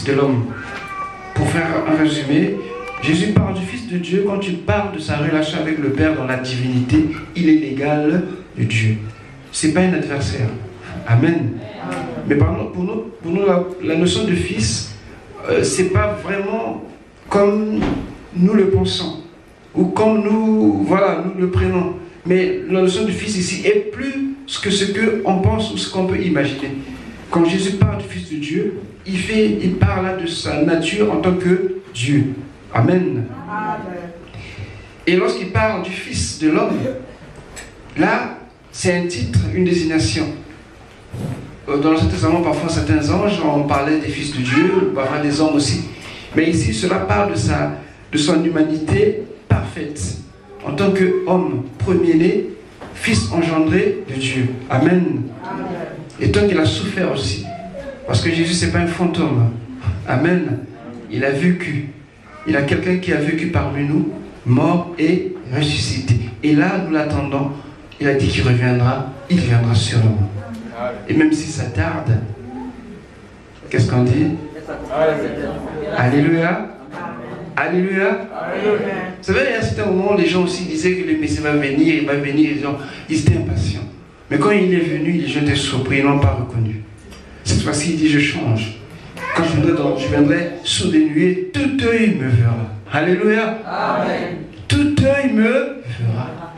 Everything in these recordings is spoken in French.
de l'homme. Pour faire un résumé, Jésus parle du Fils de Dieu quand il parle de sa relation avec le Père dans la divinité. Il est l'égal de Dieu. Ce n'est pas un adversaire. Amen. Mais pour nous la notion de Fils, ce n'est pas vraiment comme nous le pensons ou comme nous le prenons. Mais la notion du Fils ici est plus que ce qu'on pense ou ce qu'on peut imaginer. Quand Jésus parle du Fils de Dieu, il parle là de sa nature en tant que Dieu. Amen. Et lorsqu'il parle du Fils de l'homme, là, c'est un titre, une désignation. Dans l'Ancien Testament, parfois, certains anges, on parlait des fils de Dieu, parfois des hommes aussi. Mais ici, cela parle de son humanité parfaite. En tant qu'homme premier-né, fils engendré de Dieu. Amen. Et tant qu'il a souffert aussi. Parce que Jésus, ce n'est pas un fantôme. Amen. Il a vécu. Il y a quelqu'un qui a vécu parmi nous, mort et ressuscité. Et là, nous l'attendons. Il a dit qu'il reviendra. Il viendra sûrement. Et même si ça tarde, qu'est-ce qu'on dit? Alléluia. Alléluia. Vous savez, il y a un certain moment, les gens aussi disaient que le Messie va venir, il va venir. Ils étaient impatients. Mais quand il est venu, les gens étaient surpris, ils ne l'ont pas reconnu. Cette fois-ci, il dit, je change. Quand je viendrai sous des nuées, tout œil me verra. Alléluia. Amen. Tout œil me verra.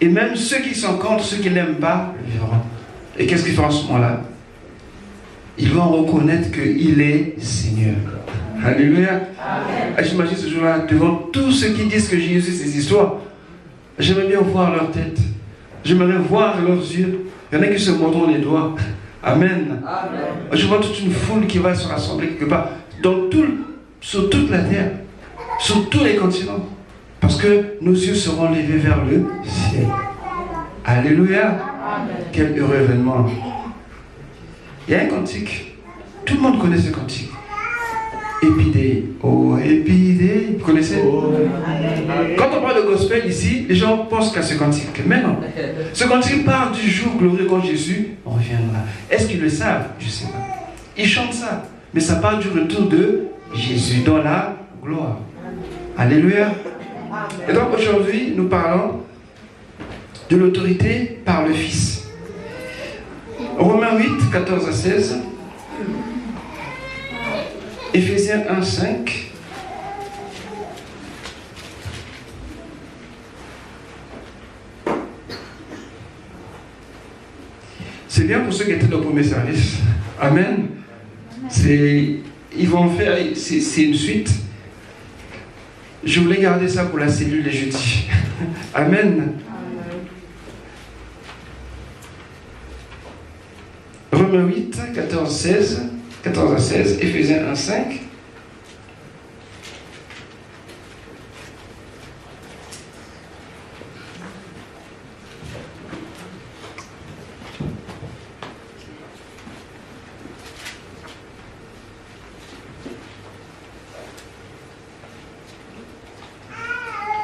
Et même ceux qui sont contre, ceux qui ne l'aiment pas, le verront. Et qu'est-ce qu'ils feront à ce moment-là? Ils vont reconnaître qu'il est Seigneur. Alléluia. J'imagine ce jour-là, devant tous ceux qui disent que Jésus, c'est ces histoires, j'aimerais bien voir leur tête. J'aimerais voir leurs yeux. Il y en a qui se mordront les doigts. Amen. Amen. Je vois toute une foule qui va se rassembler quelque part, sur toute la terre, sur tous les continents. Parce que nos yeux seront levés vers le ciel. Alléluia. Amen. Quel heureux événement. Il y a un cantique. Tout le monde connaît ce cantique. Épidée. Oh, épidée. Vous connaissez? Quand on parle de gospel ici, les gens pensent qu'à ce cantique. Mais non. Ce cantique parle du jour glorieux quand Jésus reviendra. Est-ce qu'ils le savent? Je ne sais pas. Ils chantent ça. Mais ça parle du retour de Jésus dans la gloire. Alléluia. Et donc aujourd'hui, nous parlons de l'autorité par le Fils. Romains 8, 14 à 16. Éphésiens 1, 5. C'est bien pour ceux qui étaient dans le premier service. Amen. Ils vont faire, c'est une suite. Je voulais garder ça pour la cellule les jeudis. Amen. Romains 8, 14 à 16, Éphésiens 1, 5.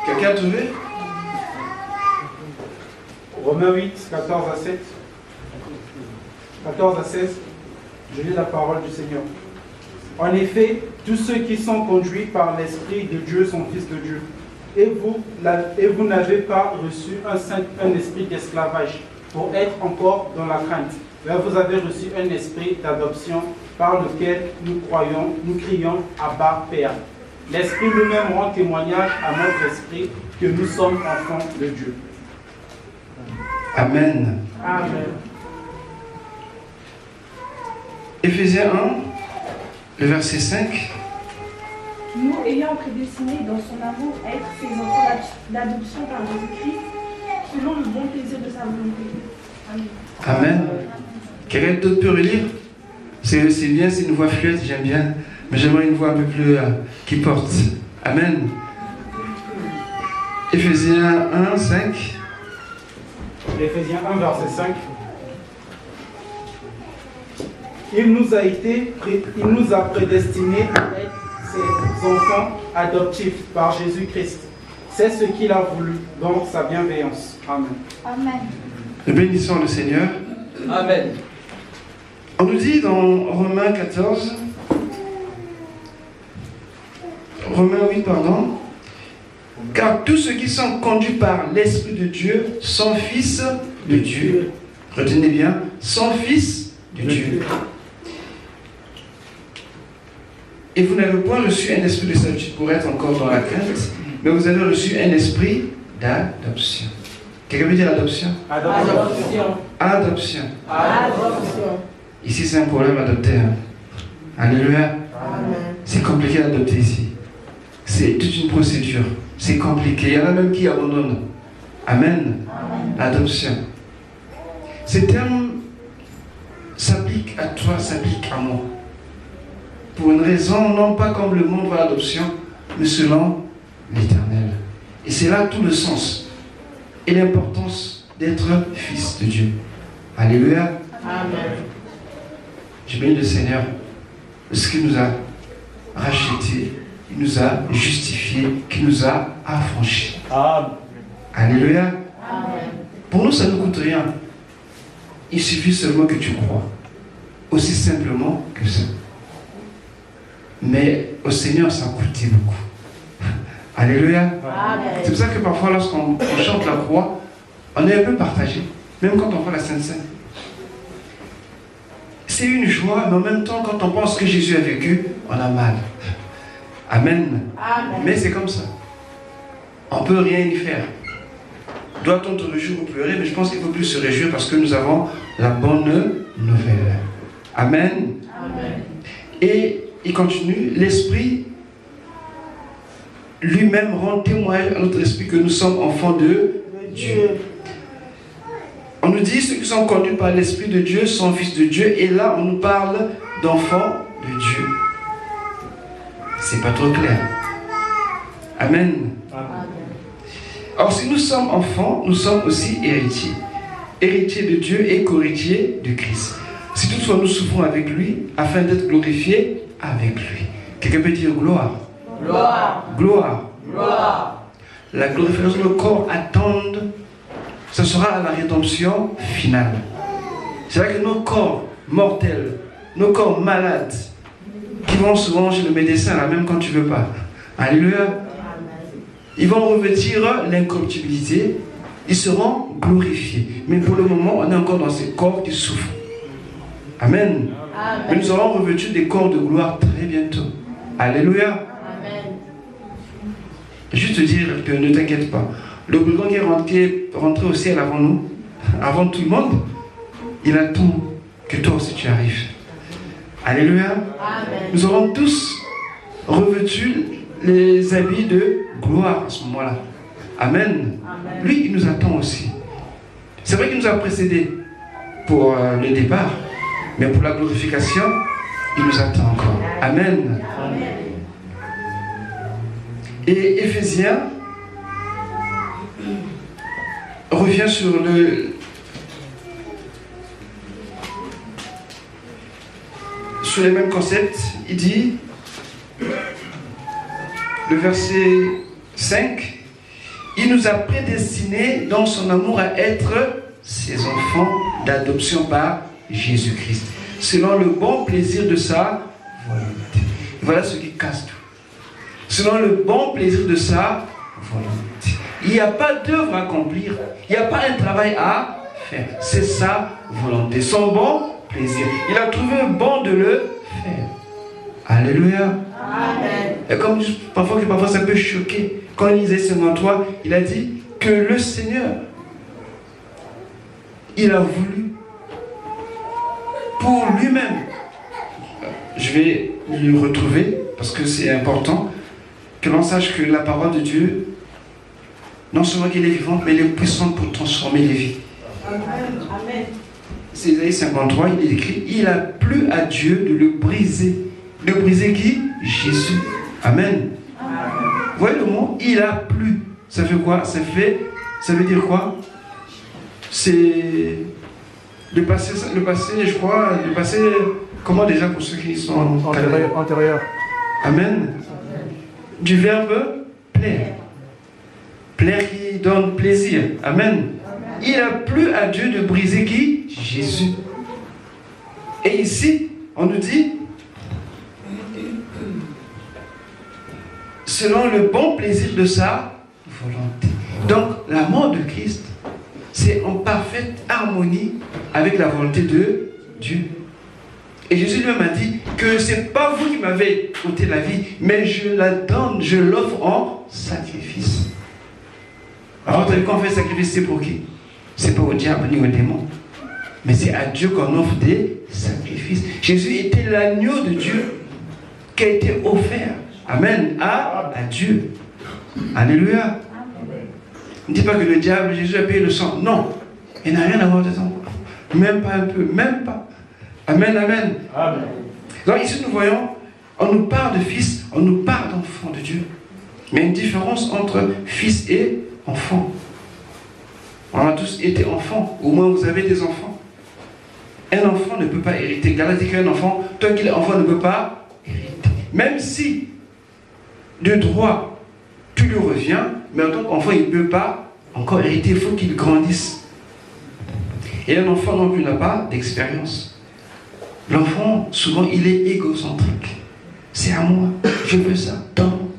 Quelqu'un a trouvé? Romains 8, 14 à 7. 14 à 16, je lis la parole du Seigneur. En effet, tous ceux qui sont conduits par l'Esprit de Dieu sont fils de Dieu. Et vous n'avez pas reçu un esprit d'esclavage pour être encore dans la crainte. Mais vous avez reçu un esprit d'adoption par lequel nous crions Abba, Père. L'Esprit lui-même rend témoignage à notre esprit que nous sommes enfants de Dieu. Amen. Amen. Éphésiens 1, le verset 5. Nous ayant prédestinés dans son amour à être ses enfants d'adoption par Jésus-Christ, selon le bon plaisir de sa volonté. Amen. Amen. Quelqu'un d'autre peut relire? C'est bien, c'est une voix fluette, j'aime bien. Mais j'aimerais une voix un peu plus qui porte. Amen. Éphésiens 1, 5. Éphésiens 1, verset 5. Il nous a prédestinés à être ses enfants adoptifs par Jésus-Christ. C'est ce qu'il a voulu dans sa bienveillance. Amen. Amen. Nous bénissons le Seigneur. Amen. On nous dit dans Romains 14, Romains 8, pardon. Car tous ceux qui sont conduits par l'Esprit de Dieu sont fils de Dieu. Retenez bien, sont fils de Dieu. Et vous n'avez point reçu un esprit de servitude pour être encore dans la crainte, mais vous avez reçu un esprit d'adoption. Quelqu'un veut dire adoption? Adoption. Adoption. Adoption. Ici, c'est un problème adopté. Hein. Alléluia. C'est compliqué d'adopter ici. C'est toute une procédure. C'est compliqué. Il y en a même qui abandonnent. Amen. L'adoption. Ces termes s'appliquent à toi, s'appliquent à moi. Pour une raison, non pas comme le monde voit l'adoption, mais selon l'Éternel. Et c'est là tout le sens et l'importance d'être fils de Dieu. Alléluia. Amen. Je bénis le Seigneur parce qu'il nous a rachetés, il nous a justifiés, qu'il nous a affranchis. Amen. Alléluia. Amen. Pour nous, ça ne coûte rien. Il suffit seulement que tu crois. Aussi simplement que ça. Mais au Seigneur, ça coûte beaucoup. Alléluia. Amen. C'est pour ça que parfois, lorsqu'on chante la croix, on est un peu partagé. Même quand on voit la Sainte Seine. C'est une joie, mais en même temps, quand on pense que Jésus a vécu, on a mal. Amen. Amen. Mais c'est comme ça. On ne peut rien y faire. Doit-on te réjouir ou pleurer? Mais je pense qu'il faut plus se réjouir parce que nous avons la bonne nouvelle. Amen. Amen. Et il continue, l'Esprit lui-même rend témoignage à notre esprit que nous sommes enfants de Dieu. On nous dit ceux qui sont conduits par l'Esprit de Dieu sont fils de Dieu. Et là, on nous parle d'enfants de Dieu. C'est pas trop clair. Amen. Amen. Or, si nous sommes enfants, nous sommes aussi héritiers. Héritiers de Dieu et co-héritiers de Christ. Si toutefois nous souffrons avec lui, afin d'être glorifiés avec lui. Quelqu'un peut dire gloire. Gloire. Gloire. Gloire. La glorification de nos corps attendent, ce sera à la rédemption finale. C'est vrai que nos corps mortels, nos corps malades, qui vont souvent chez le médecin, là, même quand tu ne veux pas. Alléluia. Ils vont revêtir l'incorruptibilité, ils seront glorifiés. Mais pour le moment, on est encore dans ces corps qui souffrent. Amen. Amen. Mais nous aurons revêtu des corps de gloire très bientôt. Alléluia. Amen. Juste dire que ne t'inquiète pas. Le brigand qui est rentré au ciel avant nous, avant tout le monde, il attend que toi aussi tu arrives. Alléluia. Amen. Nous aurons tous revêtu les habits de gloire à ce moment-là. Amen. Amen. Lui, il nous attend aussi. C'est vrai qu'il nous a précédés pour le départ, mais pour la glorification, il nous attend encore. Amen. Amen. Et Éphésiens revient sur les mêmes concepts. Il dit, le verset 5, il nous a prédestinés dans son amour à être ses enfants d'adoption par Jésus-Christ, selon le bon plaisir de sa volonté. Voilà ce qui casse tout. Selon le bon plaisir de sa volonté. Il n'y a pas d'œuvre à accomplir. Il n'y a pas un travail à faire. C'est sa volonté, son bon plaisir. Il a trouvé bon de le faire. Alléluia. Amen. Et comme parfois ça peut choquer. Quand il lisait ce mantra, il a dit que le Seigneur, il a voulu pour lui-même. Je vais le retrouver parce que c'est important que l'on sache que la parole de Dieu, non seulement qu'elle est vivante, mais elle est puissante pour transformer les vies. Amen. Amen. C'est Isaïe 53, il est écrit, il a plu à Dieu de le briser. De briser qui? Jésus. Amen. Vous voyez le mot? Il a plu. Ça fait quoi? Ça veut dire quoi? C'est le passé, je crois, le passé, comment déjà pour ceux qui sont Antérieur. Amen. Du verbe plaire. Plaire qui donne plaisir. Amen. Il a plu à Dieu de briser qui? Jésus. Et ici, on nous dit, selon le bon plaisir de sa volonté. Donc, la mort de Christ, c'est en parfaite harmonie avec la volonté de Dieu. Et Jésus lui-même a dit que ce n'est pas vous qui m'avez ôté la vie, mais je la donne, je l'offre en sacrifice. Alors, quand on fait sacrifice, c'est pour qui? C'est pas au diable ni au démon, mais c'est à Dieu qu'on offre des sacrifices. Jésus était l'agneau de Dieu qui a été offert, amen, à Dieu. Alléluia. Ne dis pas que le diable, Jésus a payé le sang. Non, il n'a rien à voir dedans. Même pas un peu, même pas. Amen, amen. Amen. Donc ici nous voyons, on nous parle de fils, on nous parle d'enfant de Dieu. Mais il y a une différence entre fils et enfant. On a tous été enfants, au moins vous avez des enfants. Un enfant ne peut pas hériter. Galate dit qu'un enfant, tant qu'il est enfant, ne peut pas hériter. Même si, de droit, tu lui reviens, mais en tant qu'enfant, il ne peut pas encore hériter. Il faut qu'il grandisse. Et un enfant non plus n'a pas d'expérience. L'enfant, souvent, il est égocentrique. C'est à moi, je veux ça, donne-moi.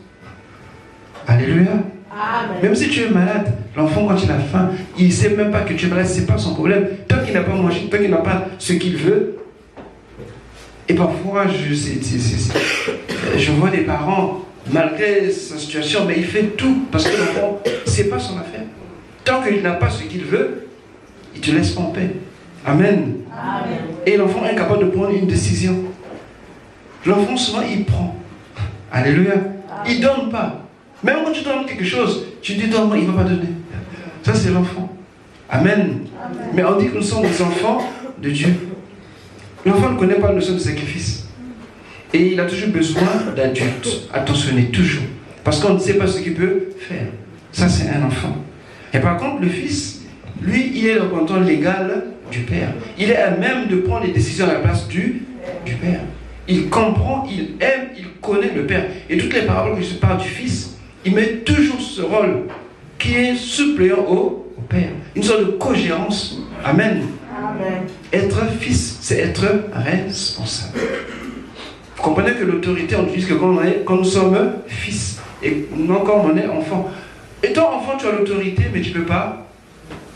Alléluia. Amen. Même si tu es malade, l'enfant, quand il a faim, il ne sait même pas que tu es malade, ce n'est pas son problème. Tant qu'il n'a pas mangé, tant qu'il n'a pas ce qu'il veut. Et parfois, je vois des parents, malgré sa situation, mais il fait tout, parce que l'enfant, ce n'est pas son affaire. Tant qu'il n'a pas ce qu'il veut, il te laisse en paix. Amen. Amen. Et l'enfant est incapable de prendre une décision. L'enfant, souvent, il prend. Alléluia. Amen. Il ne donne pas. Même quand tu donnes quelque chose, tu dis donne-moi, il ne va pas donner. Ça, c'est l'enfant. Amen. Amen. Mais on dit que nous sommes des enfants de Dieu. L'enfant ne connaît pas la notion de sacrifice. Et il a toujours besoin d'adultes, attentionnés, toujours. Parce qu'on ne sait pas ce qu'il peut faire. Ça, c'est un enfant. Et par contre, le fils, lui, il est le représentant légal du Père. Il est à même de prendre les décisions à la place du Père. Il comprend, il aime, il connaît le Père. Et toutes les paroles que je parle du Fils, il met toujours ce rôle qui est suppléant au Père. Une sorte de cogérance. Amen. Amen. Être fils, c'est être responsable. Vous comprenez que l'autorité, on utilise que quand nous sommes fils. Et non quand on est enfant. Étant enfant, tu as l'autorité, mais tu ne peux pas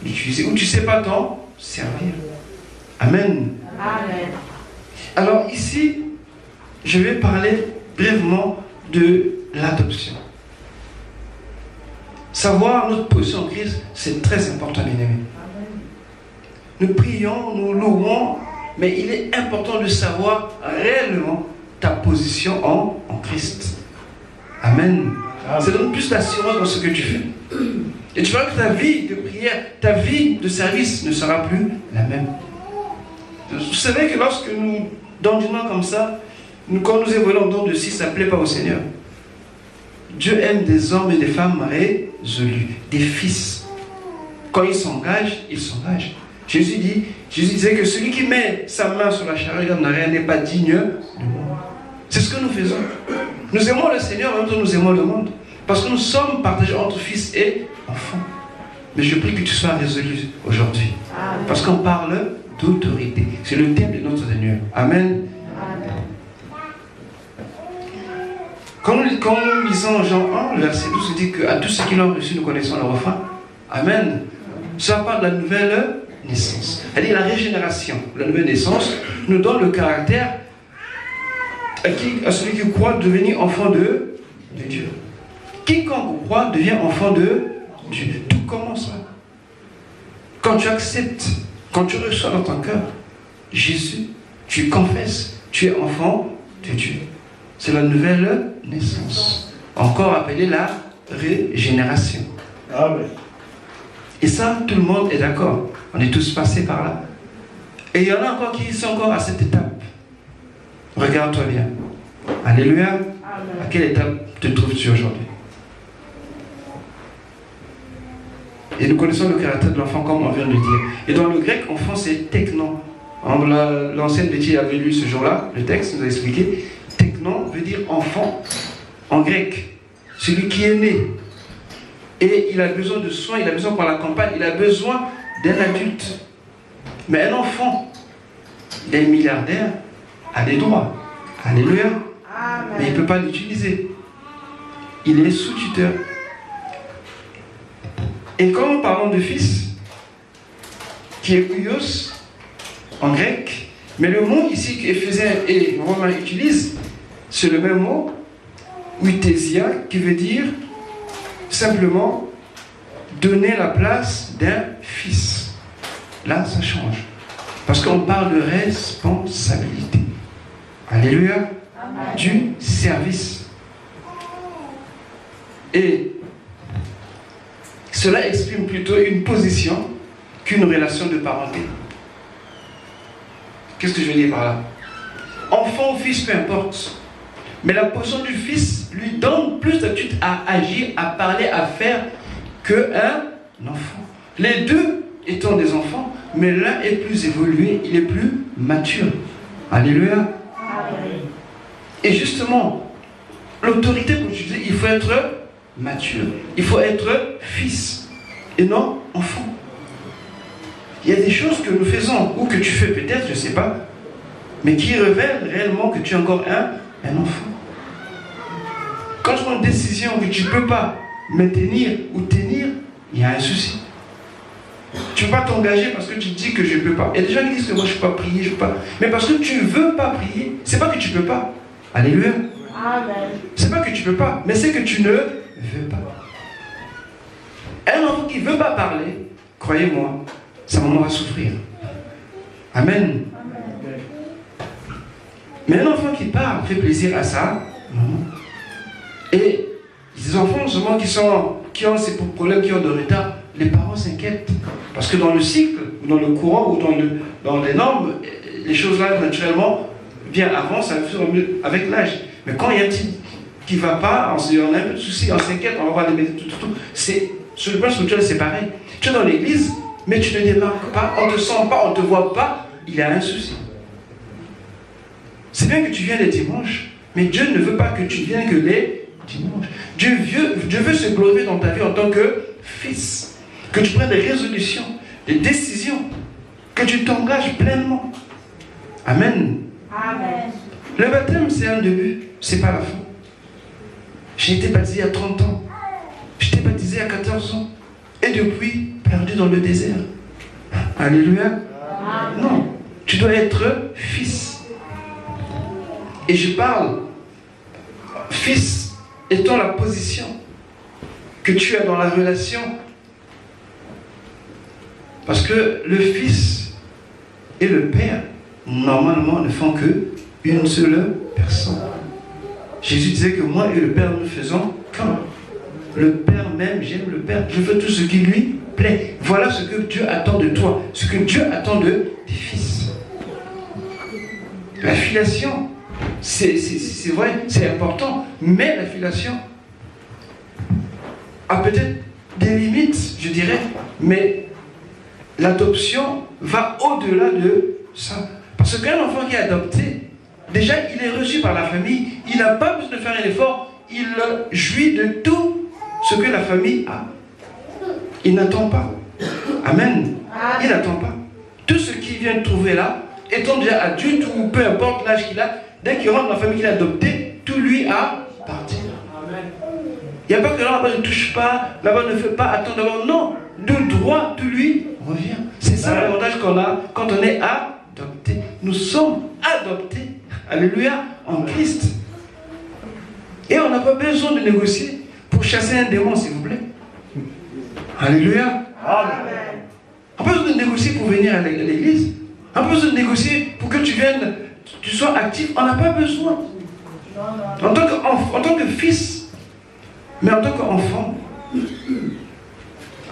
l'utiliser. Ou tu ne sais pas t'en servir. Amen. Amen. Alors ici, je vais parler brièvement de l'adoption. Savoir notre position en Christ, c'est très important, bien aimé. Nous prions, nous louons, mais il est important de savoir réellement ta position en Christ. Amen. Amen. Ça donne plus d'assurance dans ce que tu fais. Et tu verras que ta vie de prière, ta vie de service ne sera plus la même. Vous savez que lorsque nous dandinons comme ça, quand nous évoluons dans de si, ça ne plaît pas au Seigneur. Dieu aime des hommes et des femmes résolus, des fils. Quand ils s'engagent, ils s'engagent. Jésus disait que celui qui met sa main sur la charrue n'a rien, n'est pas digne de moi. C'est ce que nous faisons. Nous aimons le Seigneur, en même temps nous aimons le monde. Parce que nous sommes partagés entre fils et enfants. Mais je prie que tu sois résolu aujourd'hui. Parce qu'on parle d'autorité. C'est le thème de notre Seigneur. Amen. Amen. Quand nous lisons Jean 1, le verset 12, il dit qu'à tous ceux qui l'ont reçu, nous connaissons leur fin. Amen. Ça parle de la nouvelle naissance. C'est-à-dire la régénération. La nouvelle naissance nous donne le caractère à celui qui croit devenir enfant de Dieu. Quiconque croit devient enfant de Dieu. Tout commence là. Quand tu acceptes, quand tu reçois dans ton cœur Jésus, tu confesses, tu es enfant de Dieu. C'est la nouvelle naissance. Encore appelée la régénération. Amen. Et ça, tout le monde est d'accord. On est tous passés par là. Et il y en a encore qui sont encore à cette étape. Regarde-toi bien. Alléluia. Amen. À quelle étape te trouves-tu aujourd'hui? Et nous connaissons le caractère de l'enfant comme on vient de le dire. Et dans le grec, enfant, c'est teknon. L'ancienne Betty avait lu ce jour-là, le texte nous a expliqué. Teknon veut dire enfant en grec. Celui qui est né. Et il a besoin de soins, il a besoin qu'on l'accompagne, il a besoin d'un adulte. Mais un enfant d'un milliardaire a des droits. Alléluia. Amen. Mais il ne peut pas l'utiliser. il est sous-tuteur. Et quand nous parlons de fils, qui est huios en grec, mais le mot ici qu'Éphésiens et Romains utilisent, c'est le même mot, huitésia, qui veut dire simplement donner la place d'un fils. Là, ça change. Parce qu'on parle de responsabilité. Alléluia. Amen. Du service. Et cela exprime plutôt une position qu'une relation de parenté. Qu'est-ce que je veux dire par là? Enfant ou fils, peu importe. Mais la position du fils lui donne plus d'aptitude à agir, à parler, à faire qu'un enfant. Les deux étant des enfants, mais l'un est plus évolué, il est plus mature. Alléluia. Amen. Et justement, l'autorité, comme je disais, il faut être mature. Il faut être fils et non enfant. Il y a des choses que nous faisons ou que tu fais peut-être, je ne sais pas, mais qui révèlent réellement que tu es encore un enfant. Quand tu prends une décision que tu ne peux pas maintenir ou tenir, il y a un souci. Tu ne peux pas t'engager parce que tu dis que je ne peux pas. Il y a des gens qui disent que moi je ne peux pas prier, je ne peux pas. Mais parce que tu ne veux pas prier, ce n'est pas que tu ne peux pas. Alléluia. Amen. Ce n'est pas que tu ne peux pas, mais c'est que tu ne veux pas. Un enfant qui ne veut pas parler, croyez-moi, sa maman va souffrir. Amen. Amen. Mais un enfant qui parle fait plaisir à sa maman. Et les enfants, souvent, qui ont ces problèmes, qui ont de retard, les parents s'inquiètent. Parce que dans le cycle, ou dans le courant, ou dans les normes, les choses-là, naturellement, viennent avant, ça va avec l'âge. Mais quand il y a un petit qui ne va pas, on a un peu de soucis, on s'inquiète, on va voir les médecins, tout. Sur le plan spirituel, c'est pareil. Tu es dans l'église, mais tu ne démarques pas, on ne te sent pas, on ne te voit pas, il y a un souci. C'est bien que tu viennes les dimanches, mais Dieu ne veut pas que tu viennes que les dimanches. Dieu veut se glorifier dans ta vie en tant que fils. Que tu prennes des résolutions, des décisions, que tu t'engages pleinement. Amen. Amen. Le baptême, c'est un début, c'est pas la fin. J'ai été baptisé à 30 ans. J'étais baptisé à 14 ans. Et depuis, perdu dans le désert. Alléluia. Amen. Non, tu dois être fils. Et je parle, fils étant la position que tu as dans la relation. Parce que le fils et le père, normalement, ne font qu'une seule personne. Jésus disait que moi et le Père, nous faisons qu'un. Le Père même, j'aime le Père, je fais tout ce qui lui plaît. Voilà ce que Dieu attend de toi, ce que Dieu attend de tes fils. La filiation, c'est vrai, c'est important, mais la filiation a peut-être des limites, je dirais, mais l'adoption va au-delà de ça. Parce qu'un enfant qui est adopté, déjà il est reçu par la famille, il n'a pas besoin de faire un effort, il jouit de tout ce que la famille a. Il n'attend pas. Amen. Il n'attend pas. Tout ce qu'il vient de trouver là, étant déjà adulte ou peu importe l'âge qu'il a, dès qu'il rentre dans la famille qu'il a adoptée, tout lui appartient. Il n'y a pas que là-bas ne touche pas, là-bas ne fait pas, attends d'abord. Non, de droit, tout lui revient. C'est ça l'avantage qu'on a quand on est adopté. Nous sommes adoptés, alléluia, en Christ. Et on n'a pas besoin de négocier pour chasser un démon, s'il vous plaît. Alléluia. Amen. On n'a pas besoin de négocier pour venir à l'église. On n'a pas besoin de négocier pour que tu viennes, tu sois actif. On n'a pas besoin. En tant que fils, mais en tant qu'enfant.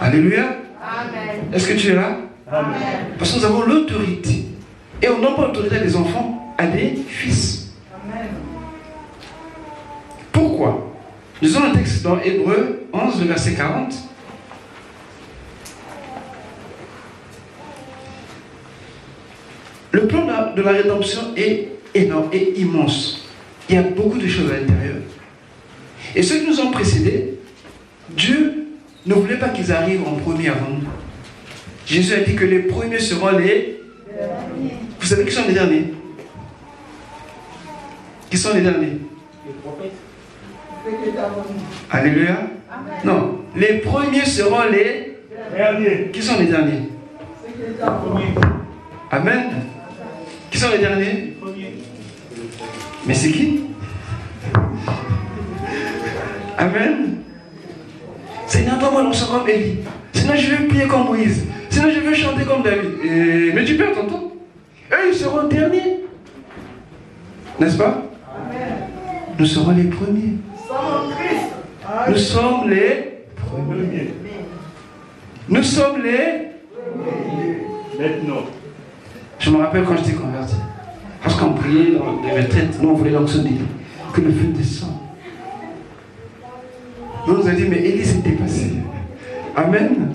Alléluia. Amen. Est-ce que tu es là? Amen. Parce que nous avons l'autorité. Et on n'a pas l'autorité des enfants à des fils. Amen. Pourquoi? Nous avons un texte dans Hébreux 11, verset 40. Le plan de la rédemption est énorme et immense. Il y a beaucoup de choses à l'intérieur. Et ceux qui nous ont précédés, Dieu ne voulait pas qu'ils arrivent en premier avant nous. Jésus a dit que les premiers seront les derniers. Vous savez qui sont les derniers? Qui sont les derniers? Les prophètes. Alléluia. Non, les premiers seront les derniers. Qui sont les derniers? Amen. Qui sont les derniers? Mais c'est qui? Amen. Seigneur, donne-moi l'onction comme Élie. Sinon, je vais prier comme Moïse. Sinon, je vais chanter comme David. Mais tu perds ton temps. Eux, ils seront derniers. N'est-ce pas? Amen. Nous serons les premiers. Nous sommes les premiers. Nous sommes les premiers. Maintenant. Je me rappelle quand j'étais converti. Parce qu'on priait dans les retraites, nous on voulait l'onction d'Élie. Que le feu descende. Nous nous a dit, mais Élie s'est dépassé. Amen.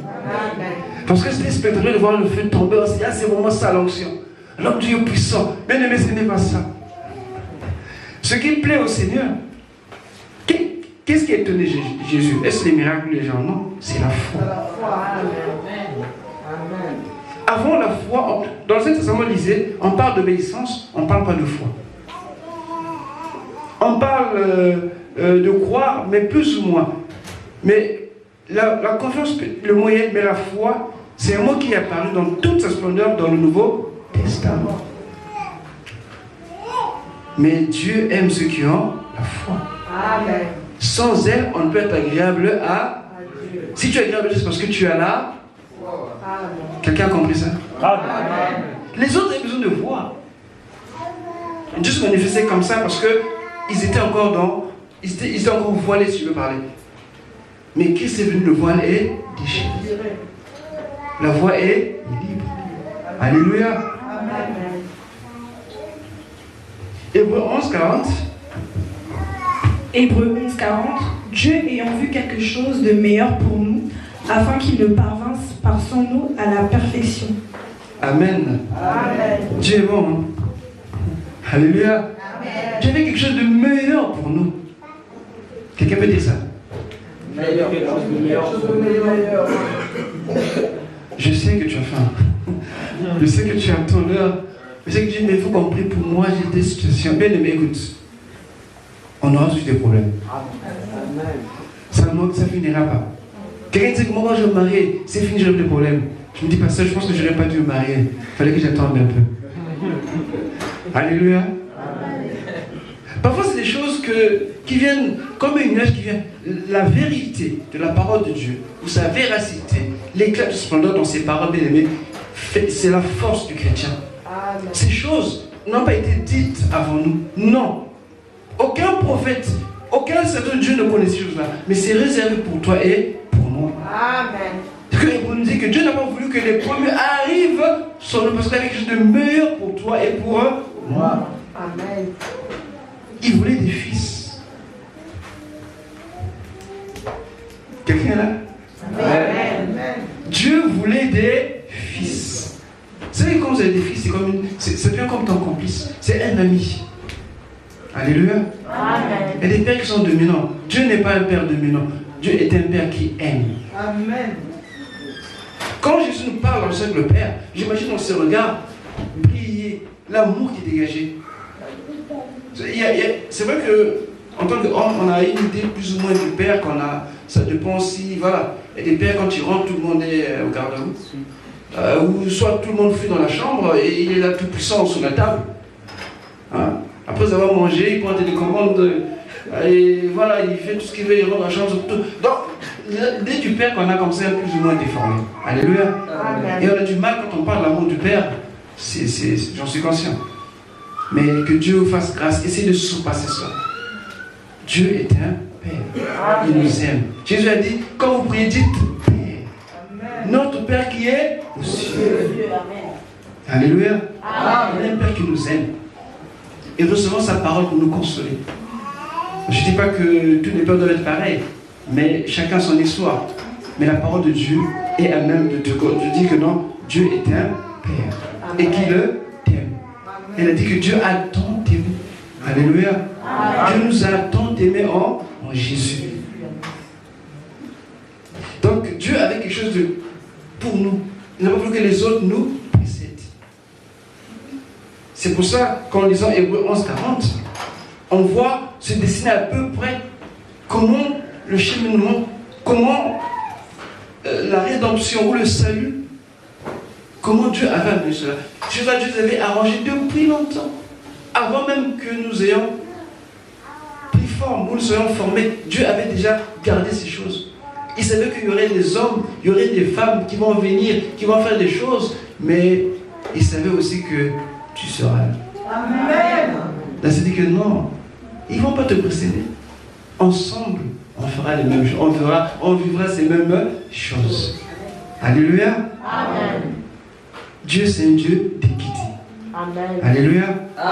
Parce que c'était spectaculaire de voir le feu tomber. On s'est dit, ah, c'est vraiment ça l'onction. L'homme Dieu puissant. Bien aimé, ce n'est pas ça. Ce qui plaît au Seigneur, qu'est-ce qui a étonné Jésus? Est-ce les miracles les gens? Non, c'est la foi. Avant la foi, dans l'Ancien Testament, on disait, on parle d'obéissance, on ne parle pas de foi. On parle de croire, mais plus ou moins. Mais la confiance, le moyen, mais la foi, c'est un mot qui est apparu dans toute sa splendeur dans le Nouveau Testament. Mais Dieu aime ceux qui ont la foi. Amen. Sans elle, on ne peut être agréable à Dieu. Si tu es agréable, c'est parce que tu as la foi. Quelqu'un a compris ça? Amen. Les autres ont besoin de voir. Dieu se manifestait comme ça parce qu'ils étaient encore dans... Ils étaient encore voilés, si tu veux parler. Mais Christ est venu, le voile est déchiré. La voie est libre. Alléluia. Amen. Hébreux 11:40. Hébreux 11:40. Dieu ayant vu quelque chose de meilleur pour nous, afin qu'il ne parvinsse par son nous à la perfection. Amen. Amen. Dieu est bon. Hein? Alléluia. Amen. Dieu avait quelque chose de meilleur pour nous. Quelqu'un peut dire ça? Meilleur. Je sais que tu as faim. Je sais que tu attends l'heure. Je sais que Dieu m'a compris pour moi, j'ai des situations. Bien aimé, écoute. On aura toujours des problèmes. Ça ne finira pas. Quelqu'un dit que moi, quand je me marie, c'est fini, j'aurai des problèmes. Je me dis, pasteur, je pense que je n'aurais pas dû me marier. Il fallait que j'attende un peu. Alléluia. Parfois, c'est des choses qui viennent comme une neige qui vient. La vérité de la parole de Dieu, ou sa véracité, l'éclat de splendeur dans ses paroles, bien aimées, c'est la force du chrétien. Amen. Ces choses n'ont pas été dites avant nous. Non. Aucun prophète, aucun serviteur de Dieu ne connaît ces choses-là. Mais c'est réservé pour toi et pour moi. Amen. Pour nous dire que Dieu n'a pas voulu que les premiers arrivent sur nous parce qu'il y a quelque chose de meilleur pour toi et pour moi. Amen. Il voulait des fils. Quelqu'un est là? Amen. Dieu voulait des fils. Vous savez, quand vous avez des fils, c'est bien comme ton complice. C'est un ami. Alléluia. Amen. Il y a des pères qui sont dominants. Dieu n'est pas un père dominant. Dieu est un père qui aime. Amen. Quand Jésus nous parle avec le Père, j'imagine dans ses regards briller l'amour qui est dégagé. C'est vrai qu'en tant qu'homme, on a une idée plus ou moins du Père qu'on a. Ça dépend aussi, voilà. Il y a des pères, quand ils rentrent, tout le monde est au garde-route. Ou soit tout le monde fuit dans la chambre et il est là tout puissant sur la table. Hein? Après avoir mangé, il prend des commandes. Et voilà, il fait tout ce qu'il veut, il rentre dans la chambre. Tout. Donc, l'idée du Père qu'on a comme ça est plus ou moins déformée. Alléluia. Amen. Et on a du mal quand on parle de l'amour du Père. J'en suis conscient. Mais que Dieu vous fasse grâce. Essayez de surpasser ça. Dieu est un Père. Amen. Il nous aime. Jésus a dit, quand vous priez, dites Père. Notre Père qui est aux cieux. Alléluia. Amen. Il est un Père qui nous aime. Et recevons sa parole pour nous consoler. Je ne dis pas que tous les pères doivent être pareils, mais chacun son histoire. Mais la parole de Dieu est à même de te dire. Je dis que non, Dieu est un Père. Amen. Et qu'il t'aime. Elle a dit que Dieu a tant aimé. Alléluia. Amen. Dieu nous a tant aimé en Jésus. Donc Dieu avait quelque chose pour nous. Il n'a pas voulu que les autres nous précèdent. C'est pour ça qu'en lisant Hébreux 11:40, on voit se dessiner à peu près comment le cheminement, comment la rédemption ou le salut, comment Dieu avait amené cela. Dieu avait arrangé depuis longtemps, avant même que nous ayons pris forme, où nous soyons formés. Dieu avait déjà gardé ces choses. Il savait qu'il y aurait des hommes, il y aurait des femmes qui vont venir, qui vont faire des choses, mais il savait aussi que tu seras là. Amen. Là, c'est dit que non, ils ne vont pas te précéder. Ensemble, on fera les mêmes choses, on vivra ces mêmes choses. Alléluia. Amen. Dieu, c'est un Dieu d'équité. Amen. Alléluia.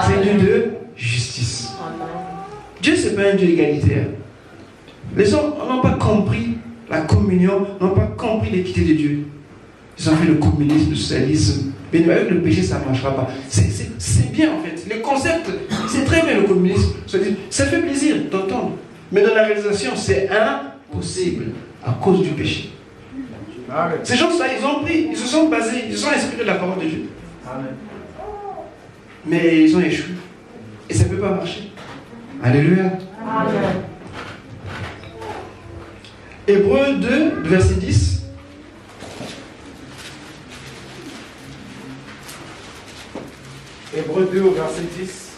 C'est un Dieu de justice. Amen. Dieu, ce n'est pas un Dieu égalitaire. Les gens n'ont pas compris la communion, n'ont pas compris l'équité de Dieu. Ils ont fait le communisme, le socialisme. Mais avec le péché, ça ne marchera pas. C'est bien en fait. Le concept, c'est très bien le communisme. Ça fait plaisir d'entendre. Mais dans la réalisation, c'est impossible à cause du péché. Amen. Ces gens-là, ils ont pris, ils se sont basés, ils se sont inspirés de la parole de Dieu. Amen. Mais ils ont échoué. Et ça ne peut pas marcher. Alléluia. Amen. Hébreux 2, verset 10. Hébreux 2 au verset 10.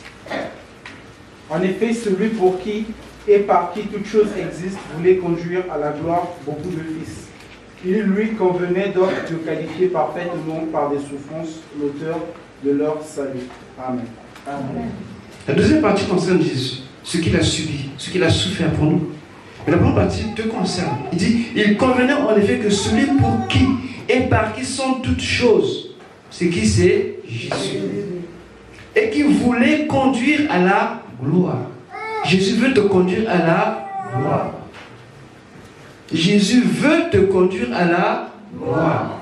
En effet, celui pour qui et par qui toute chose existe voulait conduire à la gloire beaucoup de fils. Il lui convenait donc de qualifier parfaitement par des souffrances l'auteur de leur salut. Amen. Amen. La deuxième partie concerne Jésus, ce qu'il a subi, ce qu'il a souffert pour nous. Mais la première partie te concerne. Il dit, il convenait en effet que celui pour qui et par qui sont toutes choses, c'est qui? C'est Jésus. Et qui voulait conduire à la gloire. Jésus veut te conduire à la gloire. Jésus veut te conduire à la gloire.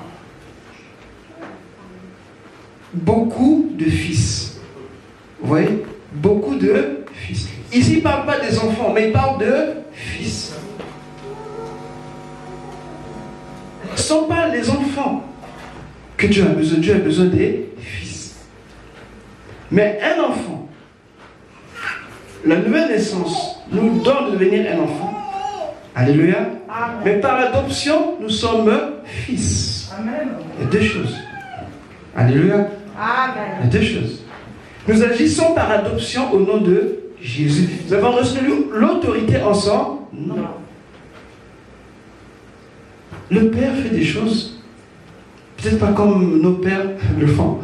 Beaucoup de fils. Vous voyez? Beaucoup de fils. Ici, il ne parle pas des enfants, mais il parle de fils. Ce ne sont pas les enfants que Dieu a besoin. Dieu a besoin des fils. Mais un enfant, la nouvelle naissance nous donne de devenir un enfant. Alléluia. Amen. Mais par l'adoption, nous sommes fils. Amen. Il y a deux choses. Alléluia. Amen. Il y a deux choses. Nous agissons par adoption au nom de Jésus. Nous avons reçu l'autorité en son nom. Le Père fait des choses, peut-être pas comme nos pères le font.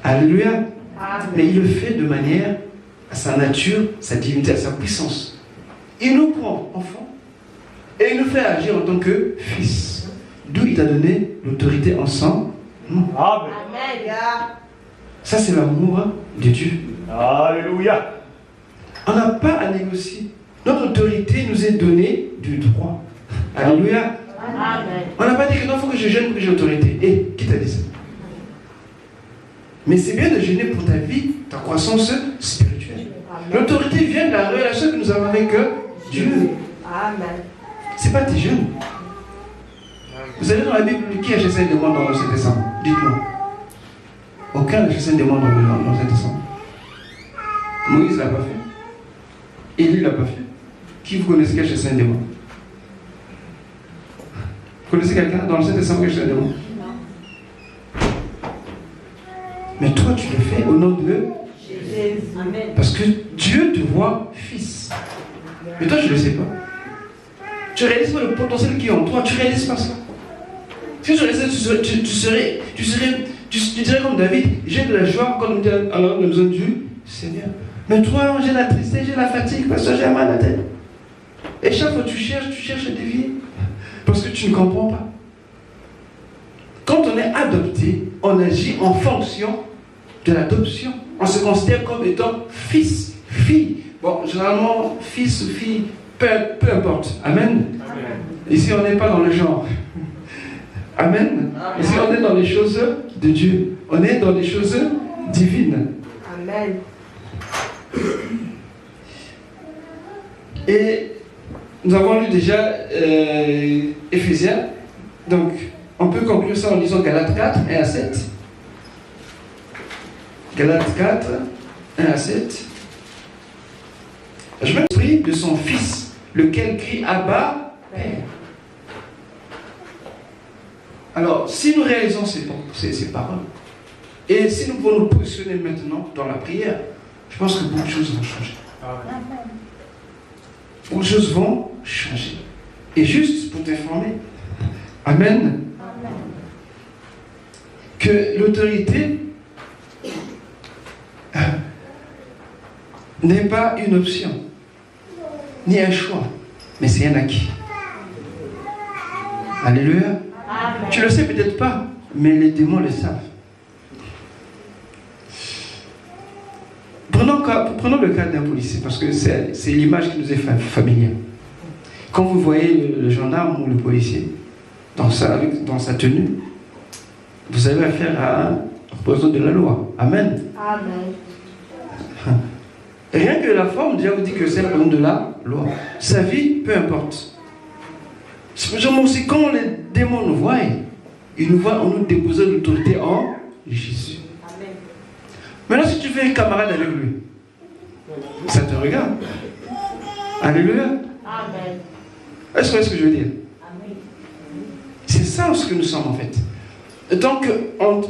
Alléluia. Amen. Mais il le fait de manière à sa nature, sa divinité, à sa puissance. Il nous prend enfants et il nous fait agir en tant que fils. D'où il a donné l'autorité en son nom. Amen. Ça, c'est l'amour de Dieu. Alléluia. On n'a pas à négocier. Notre autorité nous est donnée du droit. Alléluia. Amen. On n'a pas dit que non, il faut que je jeûne pour que j'ai l'autorité. Et qui t'a dit ça? Mais c'est bien de jeûner pour ta vie, ta croissance spirituelle. L'autorité vient de la relation que nous avons avec Dieu. Amen. C'est pas tes jeûnes. Vous savez dans la Bible, qui a chassé un démon dans le Saint-Décembre? Dites-moi. Aucun n'a chassé un démon dans le Saint-Décembre. Moïse ne l'a pas fait. Élie ne l'a pas fait. Qui vous connaissez qui a chassé un démon? Vous connaissez quelqu'un dans le Saint-Décembre qui a chassé un démon? Mais toi, tu le fais au nom de Jésus. Parce que Dieu te voit fils. Mais toi, tu ne le sais pas. Tu ne réalises pas le potentiel qui est en toi. Tu ne réalises pas ça. Si tu réalisais, tu dirais comme David, j'ai de la joie quand on est à la maison du Seigneur. Mais toi, j'ai la tristesse, j'ai la fatigue, parce que j'ai mal à la tête. Et chaque fois que tu cherches à dévier. Parce que tu ne comprends pas. Quand on est adopté, on agit en fonction de l'adoption. On se considère comme étant fils, fille. Bon, généralement, fils ou fille, peu importe. Amen. Amen. Ici, on n'est pas dans le genre. Amen. Amen. Ici, on est dans les choses de Dieu. On est dans les choses divines. Amen. Et nous avons lu déjà Éphésiens. Donc, on peut conclure ça en lisant Galates 4, 1 à 7. Galates 4, 1 à 7. Je m'exprime de son Fils lequel crie Abba, Père. Alors, si nous réalisons ces paroles, et si nous pouvons nous positionner maintenant dans la prière, je pense que beaucoup de choses vont changer. Beaucoup de choses vont changer. Et juste pour t'informer, Amen, que l'autorité n'est pas une option, ni un choix, mais c'est un acquis. Alléluia. Amen. Tu le sais peut-être pas, mais les démons le savent. Prenons le cas d'un policier, parce que c'est l'image qui nous est familière. Quand vous voyez le gendarme ou le policier dans sa tenue, vous avez affaire à un représentant de la loi. Amen. Amen. Rien que la forme, déjà vous dit que c'est un représentant de la loi. Sa vie, peu importe. Spécialement aussi, quand les démons nous voient, ils nous voient en nous déposer l'autorité en Jésus. Amen. Maintenant, si tu fais un camarade avec lui, ça te regarde. Alléluia. Amen. Est-ce que vous voyez ce que je veux dire? Amen. C'est ça ce que nous sommes en fait. Donc, en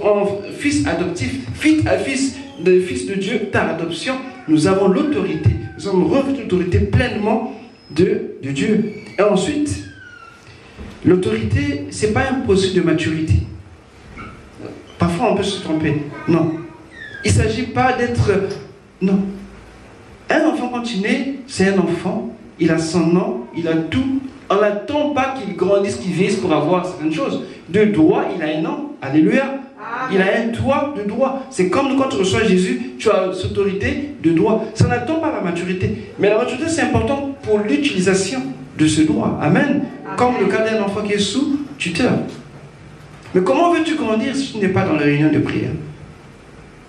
fils adoptif, fils de Dieu par adoption, nous avons l'autorité. Nous avons revêtu l'autorité pleinement de Dieu. Et ensuite, l'autorité, ce n'est pas un processus de maturité. Parfois, on peut se tromper. Non. Il ne s'agit pas d'être... Non. Un enfant, quand il naît, c'est un enfant. Il a son nom, il a tout. On n'attend pas qu'il grandisse, qu'il vieillisse pour avoir certaines choses. De droit, il a un nom. Alléluia. Amen. Il a un droit de droit. C'est comme quand tu reçois Jésus, tu as cette autorité de droit. Ça n'attend pas la maturité. Mais la maturité, c'est important pour l'utilisation de ce droit. Amen. Comme le cas d'un enfant qui est sous tuteur. Mais comment veux-tu grandir si tu n'es pas dans la réunion de prière?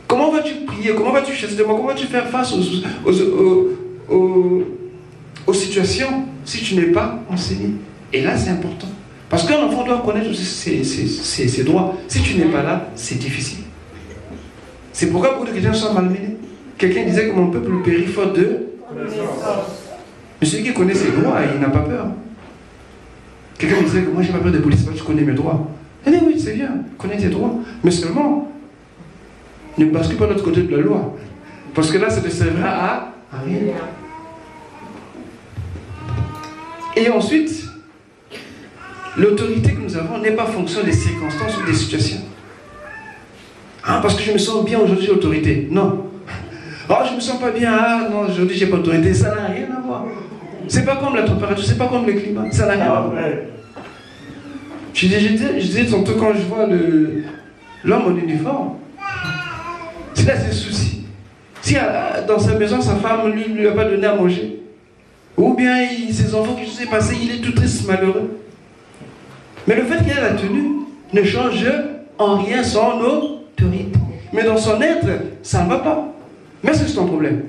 Comment vas-tu prier? Comment vas-tu chasser de moi? Comment vas-tu faire face aux situations si tu n'es pas enseigné? Et là, c'est important. Parce qu'un enfant doit connaître aussi ses droits. Si tu n'es pas là, c'est difficile. C'est pourquoi beaucoup de chrétiens sont malmenés. Quelqu'un disait que mon peuple périt faute de... Mais celui qui connaît ses droits, il n'a pas peur. Quelqu'un me disait que moi, j'ai pas peur des policiers, parce que tu connais mes droits. Eh bien, oui, c'est bien, connais tes droits. Mais seulement, ne bascule pas de l'autre côté de la loi. Parce que là, ça te servira à rien. Et ensuite, l'autorité que nous avons n'est pas fonction des circonstances ou des situations. Ah, parce que je me sens bien aujourd'hui, j'ai autorité. Non. Ah, je me sens pas bien. Ah, non, aujourd'hui, j'ai pas autorité. Ça n'a rien à voir. C'est pas comme la température, c'est pas comme le climat. Ça n'a rien à voir. Je disais tantôt quand je vois l'homme en uniforme, s'il a ses soucis, si dans sa maison, sa femme ne lui a pas donné à manger, ou bien ses enfants qui se sont passés, il est tout triste, malheureux. Mais le fait qu'il ait la tenue ne change en rien son autorité. Mais dans son être, ça ne va pas. Mais est-ce que c'est ton problème?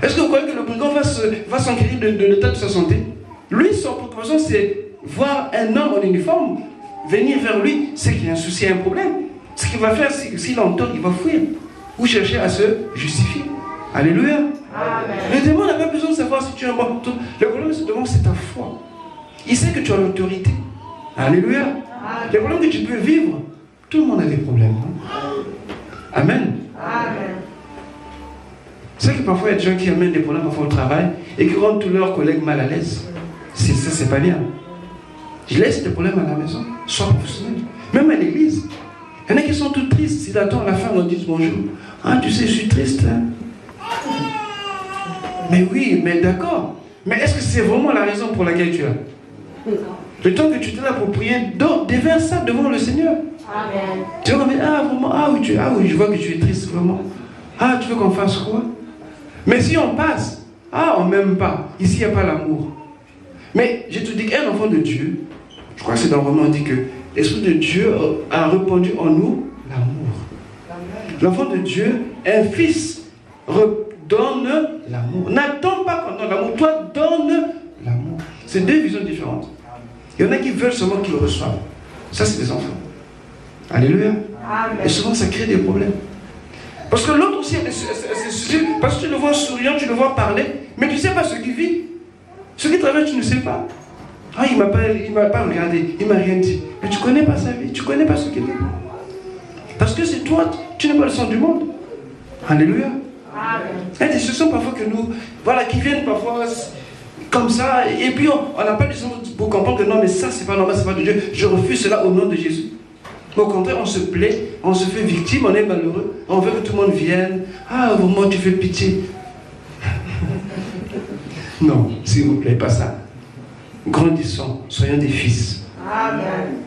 Est-ce que vous croyez que le brigand va s'enquérir de l'état de sa santé? Lui, son préoccupation, c'est voir un homme en uniforme venir vers lui, c'est qu'il y a un souci, un problème. Ce qu'il va faire, c'est que s'il entend, il va fuir ou chercher à se justifier. Alléluia. Amen. Le démon n'a pas besoin de savoir si tu es un bon. Le problème, c'est ta foi. Il sait que tu as l'autorité. Alléluia. Amen. Le problème que tu peux vivre, tout le monde a des problèmes. Hein? Amen. Amen. C'est vrai que parfois il y a des gens qui amènent des problèmes parfois au travail et qui rendent tous leurs collègues mal à l'aise. C'est pas bien. Je laisse des problèmes à la maison, sois professionnel. Même à l'église. Il y en a qui sont tout tristes. S'ils attendent à la fin, on leur dit bonjour. Ah, tu sais, je suis triste. Hein? Mais oui, mais d'accord. Mais est-ce que c'est vraiment la raison pour laquelle tu es là? Le temps que tu es là pour prier, déverse ça devant le Seigneur. Amen. Tu vas dire, ah vraiment, ah oui, je vois que tu es triste, vraiment. Ah, tu veux qu'on fasse quoi? Mais si on passe, ah, on m'aime pas. Ici, il n'y a pas l'amour. Mais je te dis qu'un enfant de Dieu, je crois que c'est dans le roman, on dit que l'Esprit de Dieu a répandu en nous l'amour. L'enfant de Dieu, un fils, redonne l'amour. N'attends pas qu'on donne l'amour, toi donne l'amour. C'est deux visions différentes. Il y en a qui veulent seulement qu'ils le reçoivent. Ça, c'est des enfants. Alléluia. Amen. Et souvent, ça crée des problèmes. Parce que l'autre aussi a des soucis. Parce que tu le vois souriant, tu le vois parler, mais tu ne sais pas ce qu'il vit. Ce qui travaille, tu ne sais pas. Ah, il ne m'a pas regardé, il ne m'a rien dit. Mais tu ne connais pas sa vie, tu ne connais pas ce qu'il est. Parce que c'est toi, tu n'es pas le centre du monde. Alléluia. Il y a des situations parfois que nous, voilà, qui viennent parfois comme ça, et puis on n'a pas le temps pour comprendre que non, mais ça, c'est pas normal, c'est pas de Dieu. Je refuse cela au nom de Jésus. Au contraire, on se plaît, on se fait victime, on est malheureux, on veut que tout le monde vienne. Ah, vraiment, tu fais pitié. Non, s'il vous plaît, pas ça. Grandissons, soyons des fils. Amen.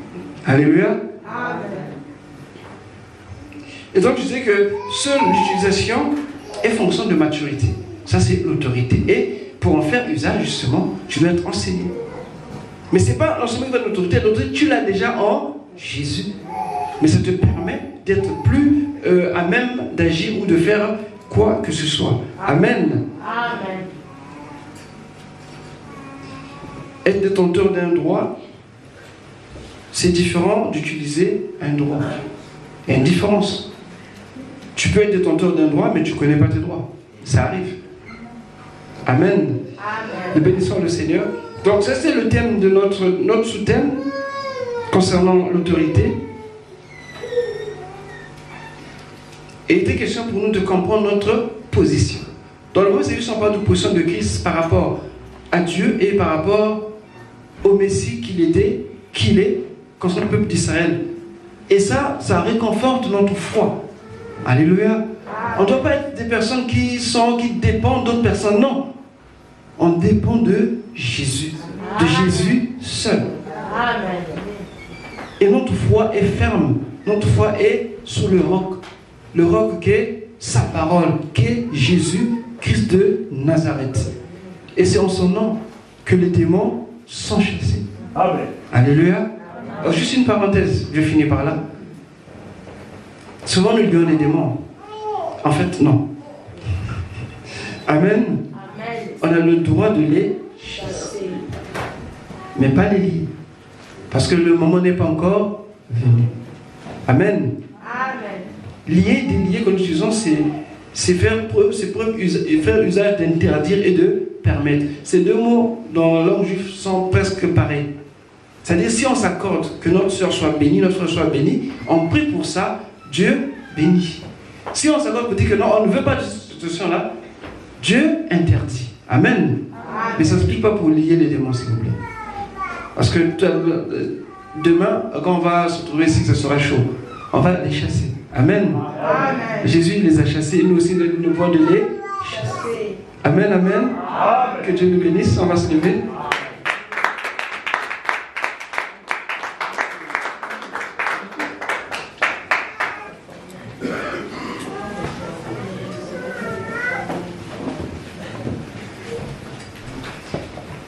Alléluia. Amen. Et donc, je disais que seule l'utilisation est fonction de maturité. Ça, c'est l'autorité. Et pour en faire usage, justement, tu dois être enseigné. Mais ce n'est pas l'enseignement qui va être l'autorité. L'autorité, tu l'as déjà en Jésus. Mais ça te permet d'être plus à même d'agir ou de faire quoi que ce soit. Amen. Amen. Être détenteur d'un droit, c'est différent d'utiliser un droit. Il y a une différence. Tu peux être détenteur d'un droit, mais tu ne connais pas tes droits. Ça arrive. Amen. Amen. Nous bénissons le Seigneur. Donc ça, c'est le thème de notre sous-thème concernant l'autorité. Et il était question pour nous de comprendre notre position. Dans le mot, c'est juste en parle de position de Christ par rapport à Dieu et par rapport au Messie qu'il était, qu'il est, concernant le peuple d'Israël. Et ça réconforte notre foi. Alléluia. On ne doit pas être des personnes qui dépendent d'autres personnes. Non. On dépend de Jésus. De Jésus seul. Amen. Et notre foi est ferme. Notre foi est sur le roc. Le roc qui est sa parole, qui est Jésus, Christ de Nazareth. Et c'est en son nom que les démons sont chassés. Amen. Alléluia. Alors, juste une parenthèse, je finis par là. Souvent nous lions les démons. En fait, non. Amen. Amen. On a le droit de les chasser, mais pas les lier. Parce que le moment n'est pas encore venu. Amen. Amen. Lier, délier, comme nous disons, c'est faire usage d'interdire et de permettre. Ces deux mots dans la langue juive sont presque pareils. C'est-à-dire, si on s'accorde que notre soeur soit bénie, notre frère soit béni, on prie pour ça, Dieu bénit. Si on s'accorde pour dire que non, on ne veut pas de cette situation-là, Dieu interdit. Amen. Mais ça ne s'applique pas pour lier les démons, s'il vous plaît. Parce que demain, quand on va se trouver ici, que ce sera chaud, on va les chasser. Amen. Amen. Jésus les a chassés, nous aussi, nous devons de les chasser. Amen, amen. Amen. Que Dieu nous bénisse, on va se lever.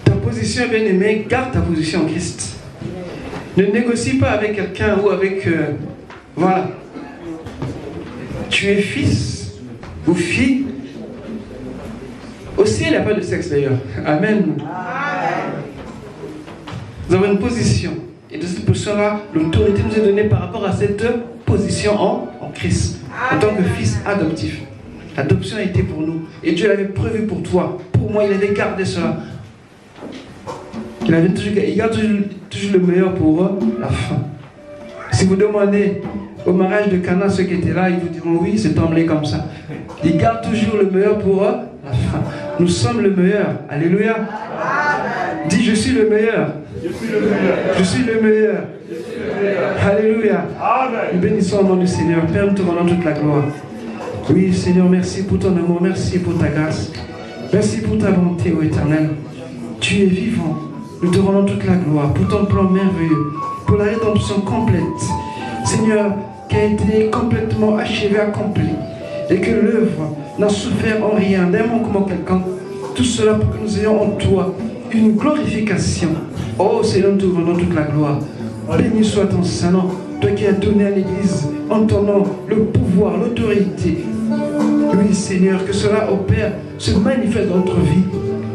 Ta position, bien-aimé, garde ta position en Christ. Ne négocie pas avec quelqu'un ou avec... voilà. Tu es fils ou fille. Au ciel, il n'y a pas de sexe d'ailleurs. Amen. Nous avons une position. Et de cette position-là, l'autorité nous est donnée par rapport à cette position en Christ. En tant que fils adoptif. L'adoption a été pour nous. Et Dieu l'avait prévu pour toi. Pour moi, il avait gardé cela. Il garde toujours le meilleur pour la fin. Si vous demandez au mariage de Cana ceux qui étaient là, ils vous diront oui, c'est tombé comme ça. Il garde toujours le meilleur pour la fin. Nous sommes le meilleur. Alléluia. Dis, je suis le meilleur. Je suis le meilleur. Je suis le meilleur. Je suis le meilleur. Alléluia. Amen. Nous bénissons au nom du Seigneur. Père, nous te rendons toute la gloire. Oui, Seigneur, merci pour ton amour. Merci pour ta grâce. Merci pour ta bonté, ô Éternel. Tu es vivant. Nous te rendons toute la gloire pour ton plan merveilleux, pour la rédemption complète. Seigneur, qui a été complètement achevée, accomplie, et que l'œuvre n'a souffert en rien, d'un manquement quelconque. Tout cela pour que nous ayons en toi une glorification. Oh Seigneur, nous te rendons toute la gloire. Béni soit ton Saint-Nom, toi qui as donné à l'Église en ton nom le pouvoir, l'autorité. Oui Seigneur, que cela opère, se manifeste dans notre vie.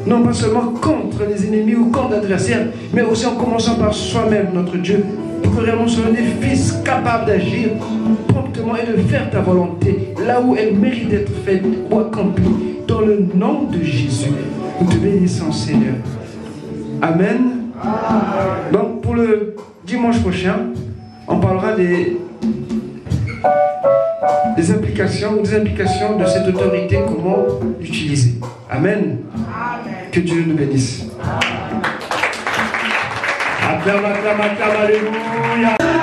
Non pas seulement contre les ennemis ou contre l'adversaire, mais aussi en commençant par soi-même, notre Dieu, pour que réellement soyons des fils capables d'agir promptement et de faire ta volonté, là où elle mérite d'être faite ou accomplie, dans le nom de Jésus. Nous te bénissons, Seigneur. Amen. Donc pour le dimanche prochain, on parlera des implications ou des implications de cette autorité, comment l'utiliser. Amen. Que Dieu nous bénisse. Acclame, acclame, acclame, alléluia. Amen.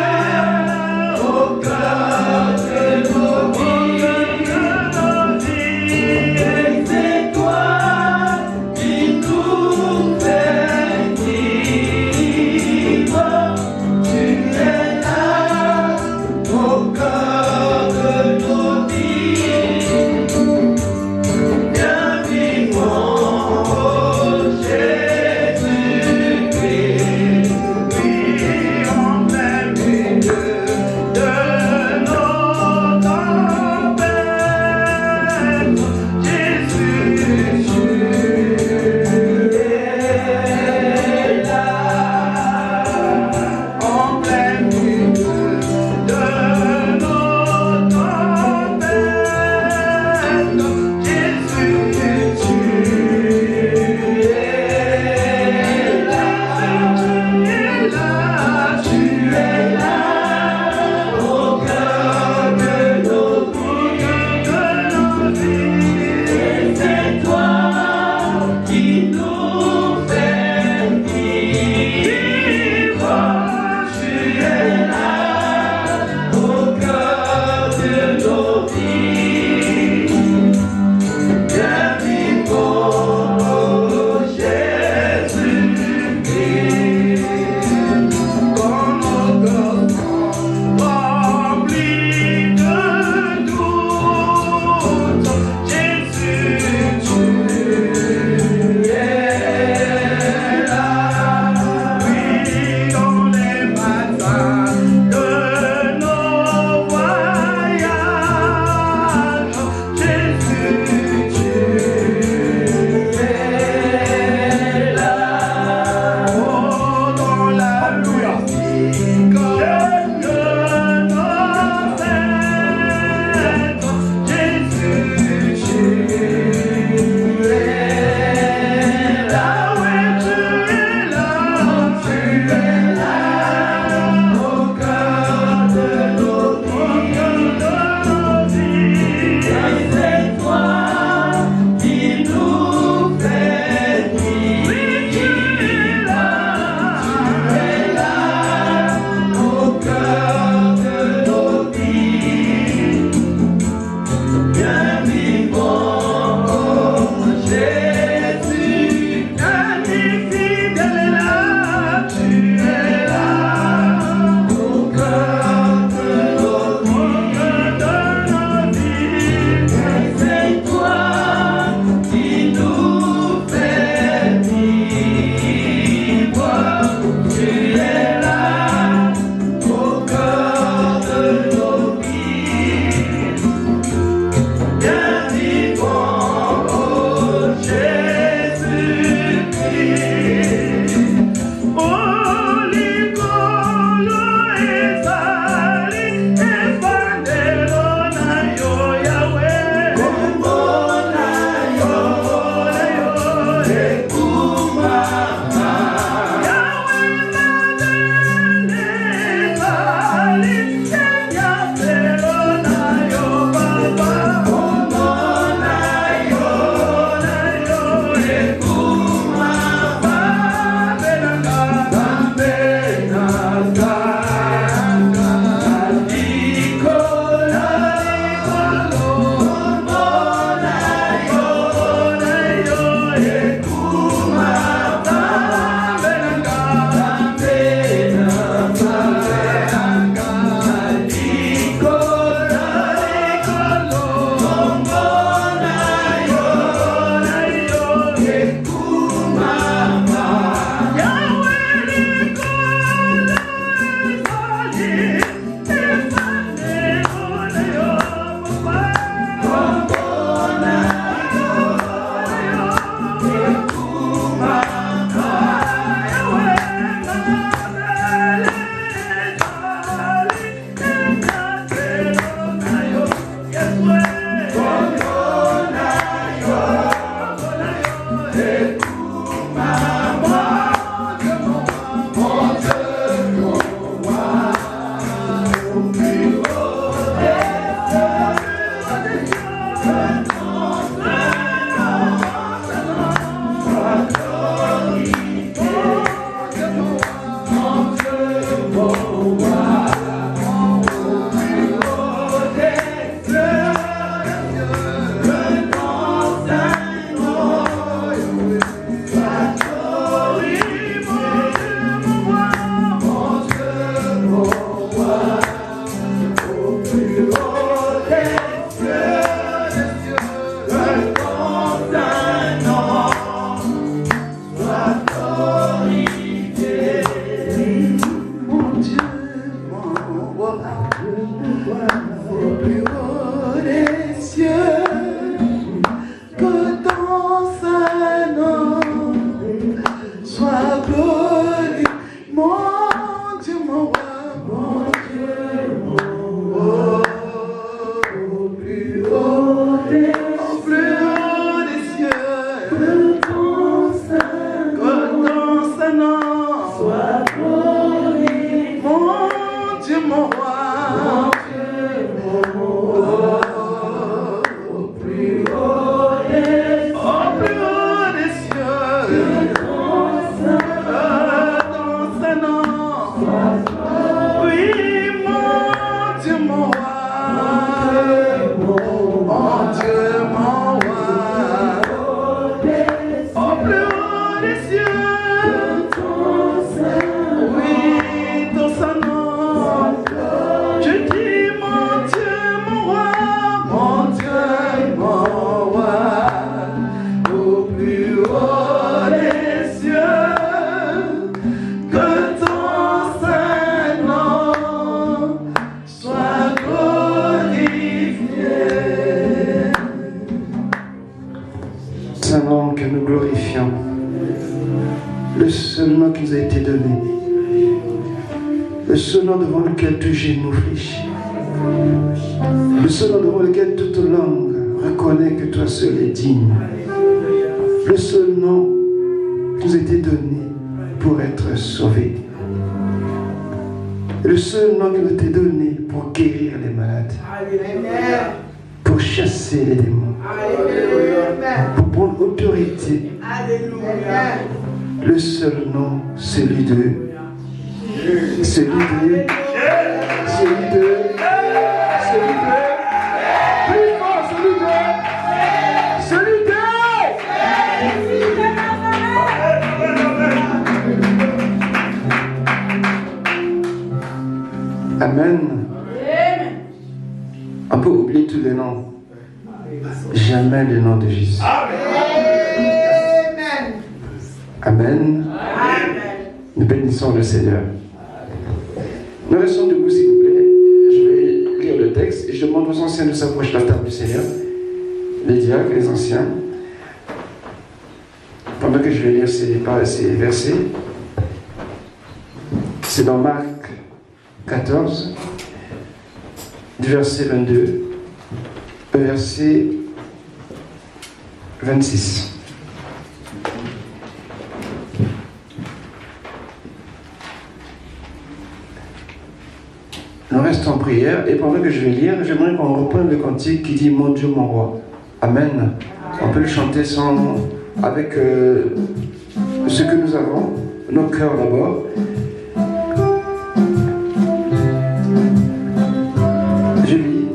nous a été donné. Le seul nom devant lequel tout genou fléchit. Le seul nom devant lequel toute langue reconnaît que toi seul es digne. Le seul nom qui nous a été donné pour être sauvé. Le seul nom qui nous a été donné pour guérir les malades. Pour chasser les démons. Pour prendre autorité. Le seul nom, celui de plus fort, celui de Amen. On peut oublier tous les noms. Jamais le nom de Jésus. Amen. Nous bénissons le Seigneur. Nous restons debout, s'il vous plaît. Je vais lire le texte et je demande aux anciens de s'approcher de la table du Seigneur. Les diacres, les anciens. Pendant que je vais lire ces versets, c'est dans Marc 14, du verset 22 au verset 26. Nous restons en prière et pendant que je vais lire, j'aimerais qu'on reprenne le cantique qui dit « Mon Dieu, mon roi ». Amen. On peut le chanter avec ce que nous avons, nos cœurs d'abord. Je lis.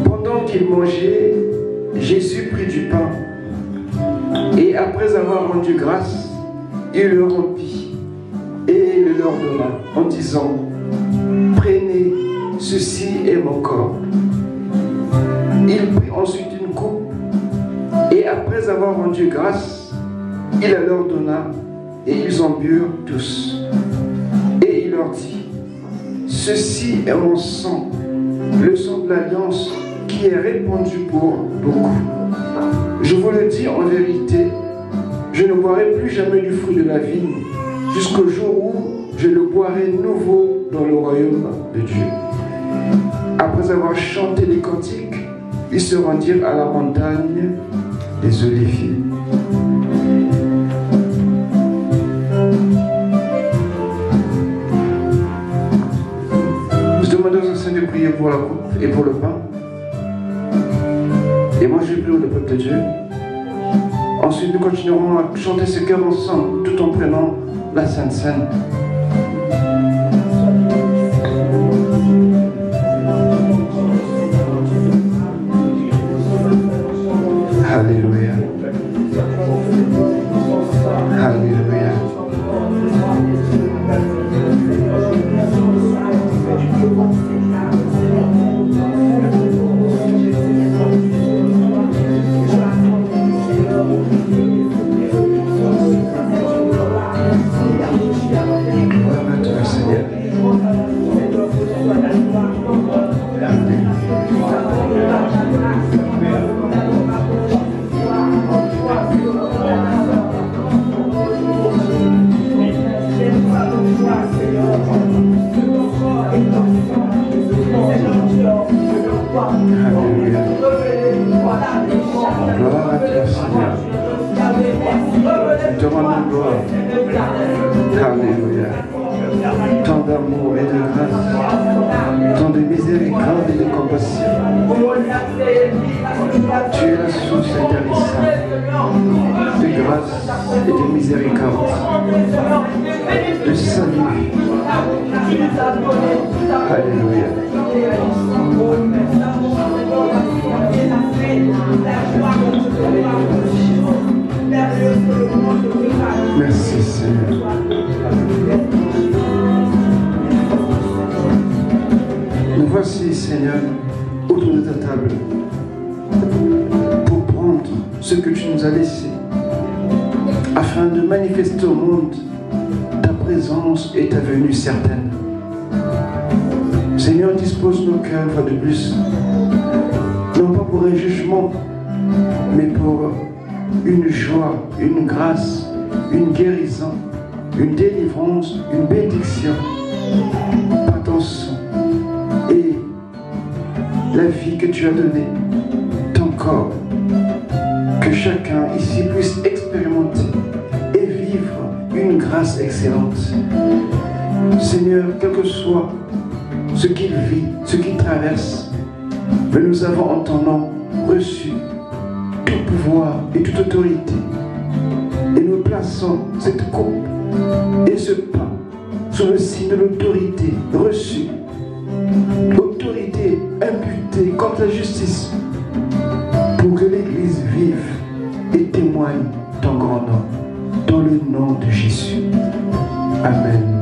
Pendant qu'il mangeait, Jésus prit du pain et après avoir rendu grâce, il le rompit et le leur donna en disant « Prenez, ceci est mon corps ». Il prit ensuite une coupe et après avoir rendu grâce, il la leur donna et ils en burent tous. Et il leur dit « Ceci est mon sang, le sang de l'alliance qui est répandu pour beaucoup. Je vous le dis en vérité, je ne boirai plus jamais du fruit de la vigne jusqu'au jour où je le boirai nouveau dans le royaume de Dieu. » Après avoir chanté les cantiques, ils se rendirent à la montagne des Oliviers. Je demande aux anciens de prier pour la coupe et pour le pain. Et moi je prie pour le peuple de Dieu. Ensuite nous continuerons à chanter ce cœur ensemble tout en prenant la Sainte Seine. Alléluia. Alléluia. Gloire à toi, Seigneur. Gloire à toi, Seigneur. Nous te rendons gloire. Alléluia. Tant d'amour et de grâce, tant de miséricorde et de compassion. Tu es la source intéressante de grâce et de miséricorde, de salut. Alléluia. Merci Seigneur. Nous voici Seigneur autour de ta table pour prendre ce que tu nous as laissé afin de manifester au monde ta présence et ta venue certaine. Seigneur, dispose nos cœurs une fois de plus, non pas pour un jugement, mais pour une joie, une grâce une guérison, une délivrance, une bénédiction par ton sang et la vie que tu as donnée, ton corps, que chacun ici puisse expérimenter et vivre une grâce excellente. Seigneur, quel que soit ce qu'il vit, ce qu'il traverse, mais nous avons en ton nom reçu tout pouvoir et toute autorité. Et nous plaçons cette coupe et ce pain sous le signe de l'autorité reçue, autorité imputée contre la justice, pour que l'Église vive et témoigne ton grand nom, dans le nom de Jésus. Amen.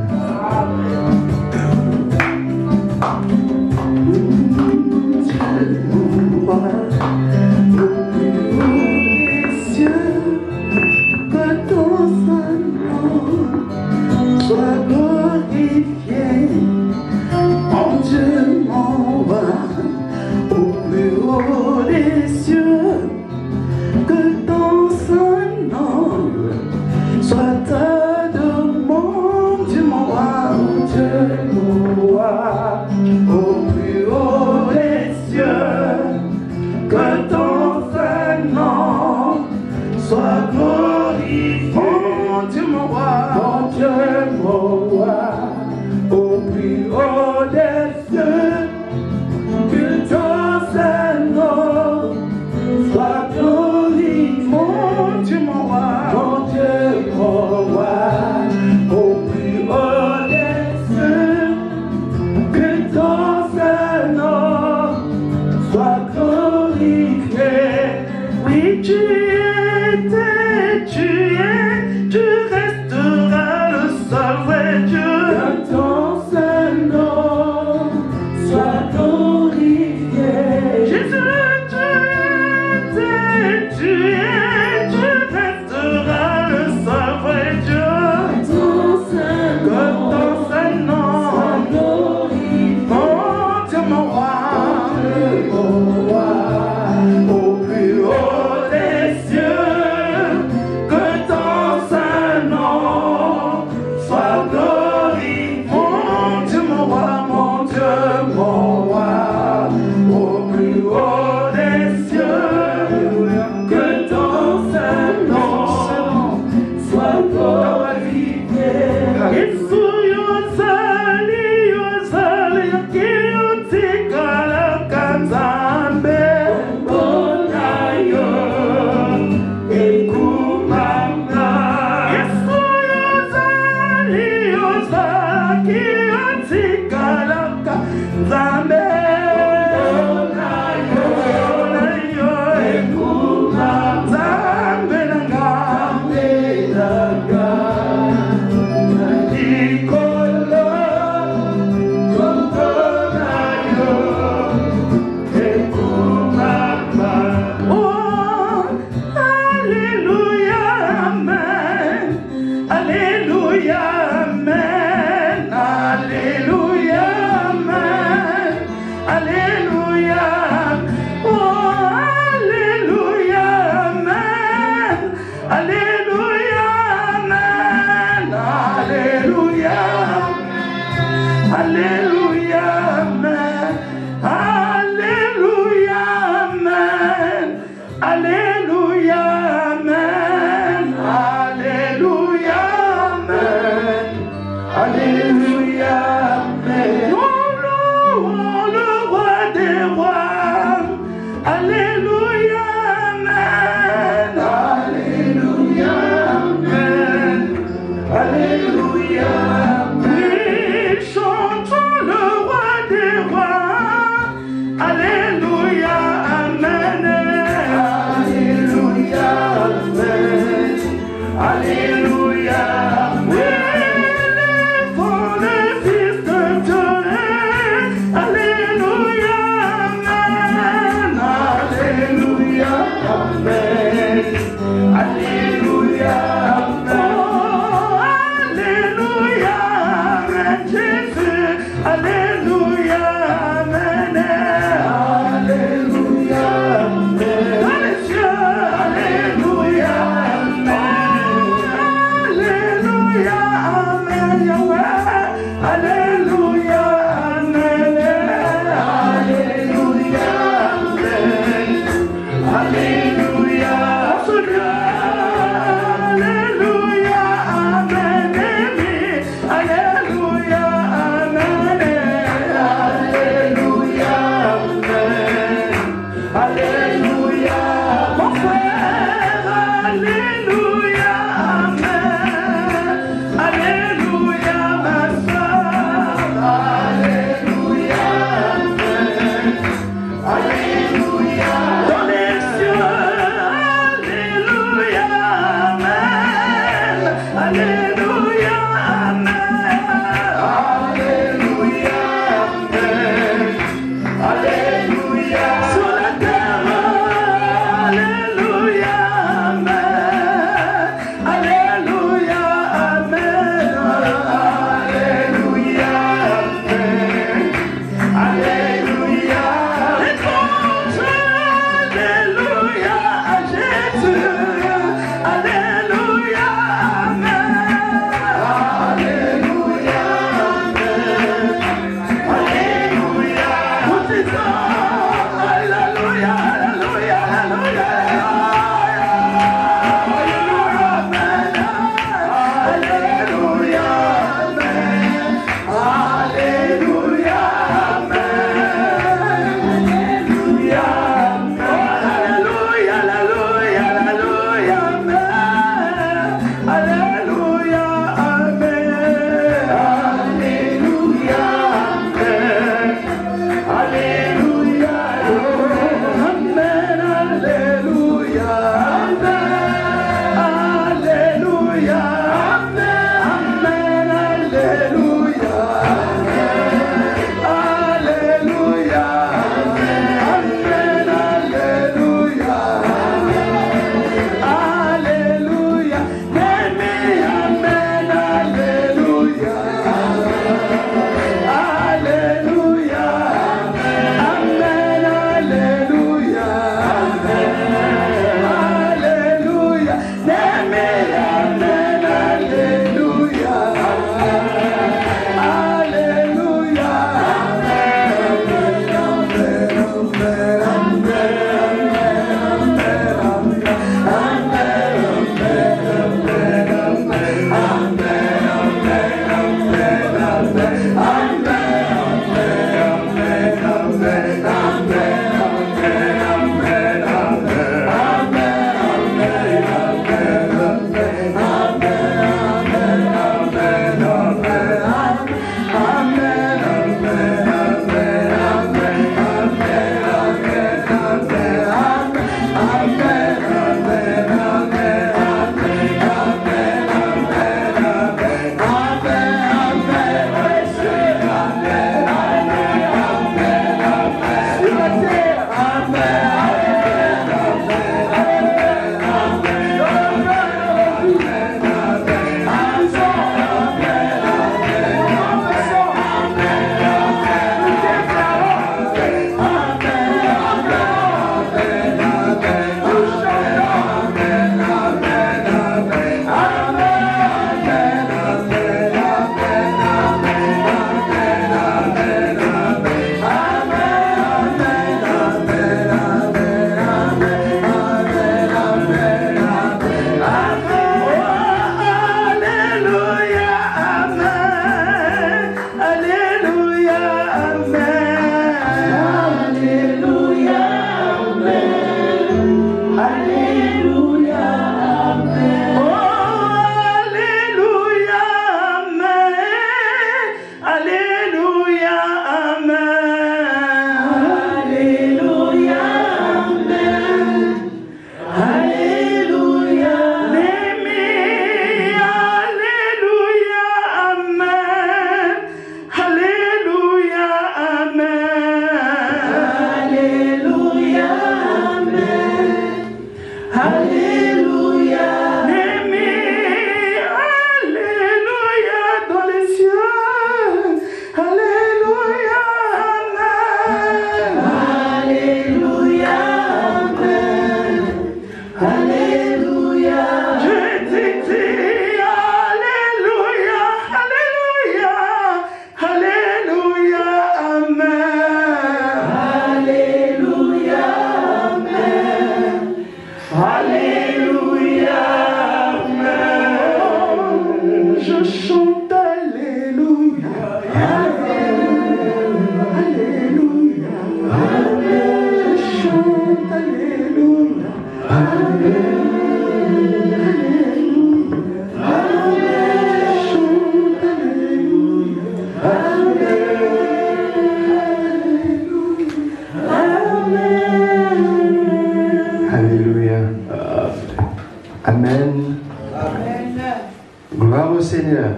Gloire au Seigneur.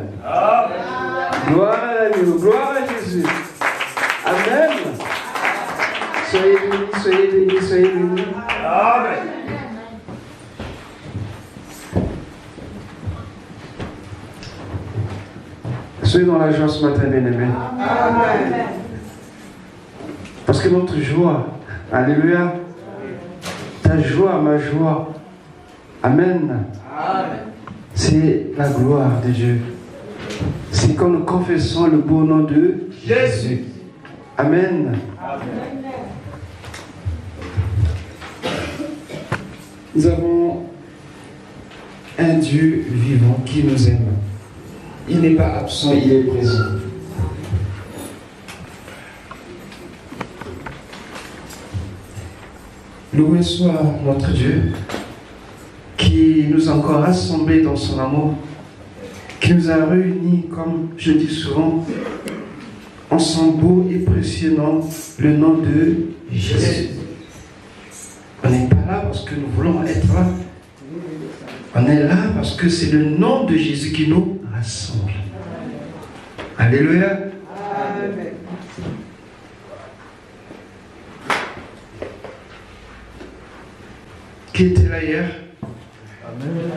Gloire à l'agneau. Gloire à Jésus. Amen. Soyez bénis, soyez bénis, soyez bénis. Amen. Soyez dans la joie ce matin, bien-aimés. Amen. Parce que notre joie, alléluia, ta joie, ma joie, amen. Amen. C'est la gloire de Dieu. C'est quand nous confessons le beau nom de Jésus. Amen. Amen. Nous avons un Dieu vivant qui nous aime. Il n'est pas absent, il est présent. Loué soit notre Dieu qui nous a encore rassemblés dans son amour, qui nous a réunis, comme je dis souvent, en son beau et précieux nom, le nom de Jésus. On n'est pas là parce que nous voulons être là. On est là parce que c'est le nom de Jésus qui nous rassemble. Alléluia. Amen. Qui était là hier? Amen.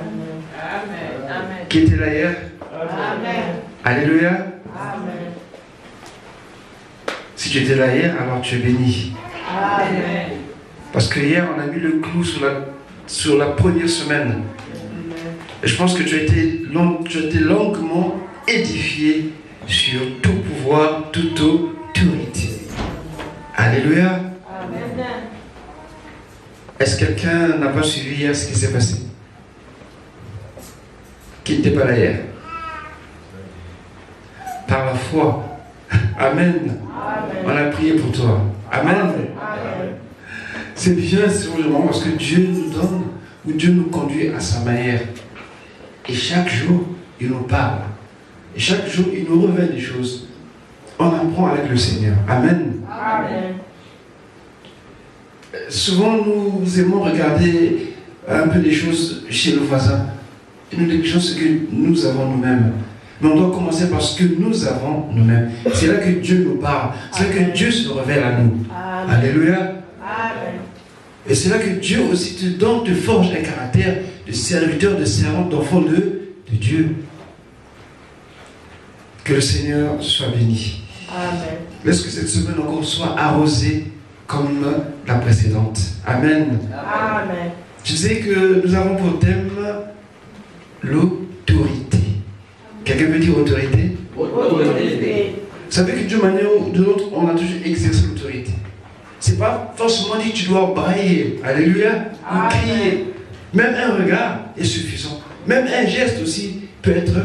Amen. Qui était là hier? Amen. Alléluia. Amen. Si tu étais là hier, alors tu es béni. Amen. Parce que hier, on a mis le clou sur la première semaine. Et je pense que tu as été longuement édifié sur tout pouvoir, toute autorité. Alléluia. Amen. Est-ce que quelqu'un n'a pas suivi hier ce qui s'est passé? Qui n'était pas là hier? Par la foi. Amen. Amen. On a prié pour toi. Amen. Amen. C'est bien simplement parce que Dieu nous donne, ou Dieu nous conduit à sa manière. Et chaque jour, il nous parle. Et chaque jour, il nous révèle des choses. On apprend avec le Seigneur. Amen. Amen. Souvent, nous aimons regarder un peu des choses chez nos voisins. Et nous négligeons ce que nous avons nous-mêmes. Mais on doit commencer par ce que nous avons nous-mêmes. C'est là que Dieu nous parle. C'est là que Dieu se révèle à nous. Amen. Alléluia. Amen. Et c'est là que Dieu aussi te forge un caractère de serviteur, de servante, d'enfant de Dieu. Que le Seigneur soit béni. Amen. Laisse que cette semaine encore soit arrosée comme la précédente. Amen. Amen. Je disais que nous avons pour thème l'autorité. Quelqu'un peut dire autorité? Autorité. Vous savez que d'une manière ou d'une autre, on a toujours exercé l'autorité. C'est pas forcément dit que tu dois brailler. Alléluia. Ou crier. Même un regard est suffisant. Même un geste aussi peut être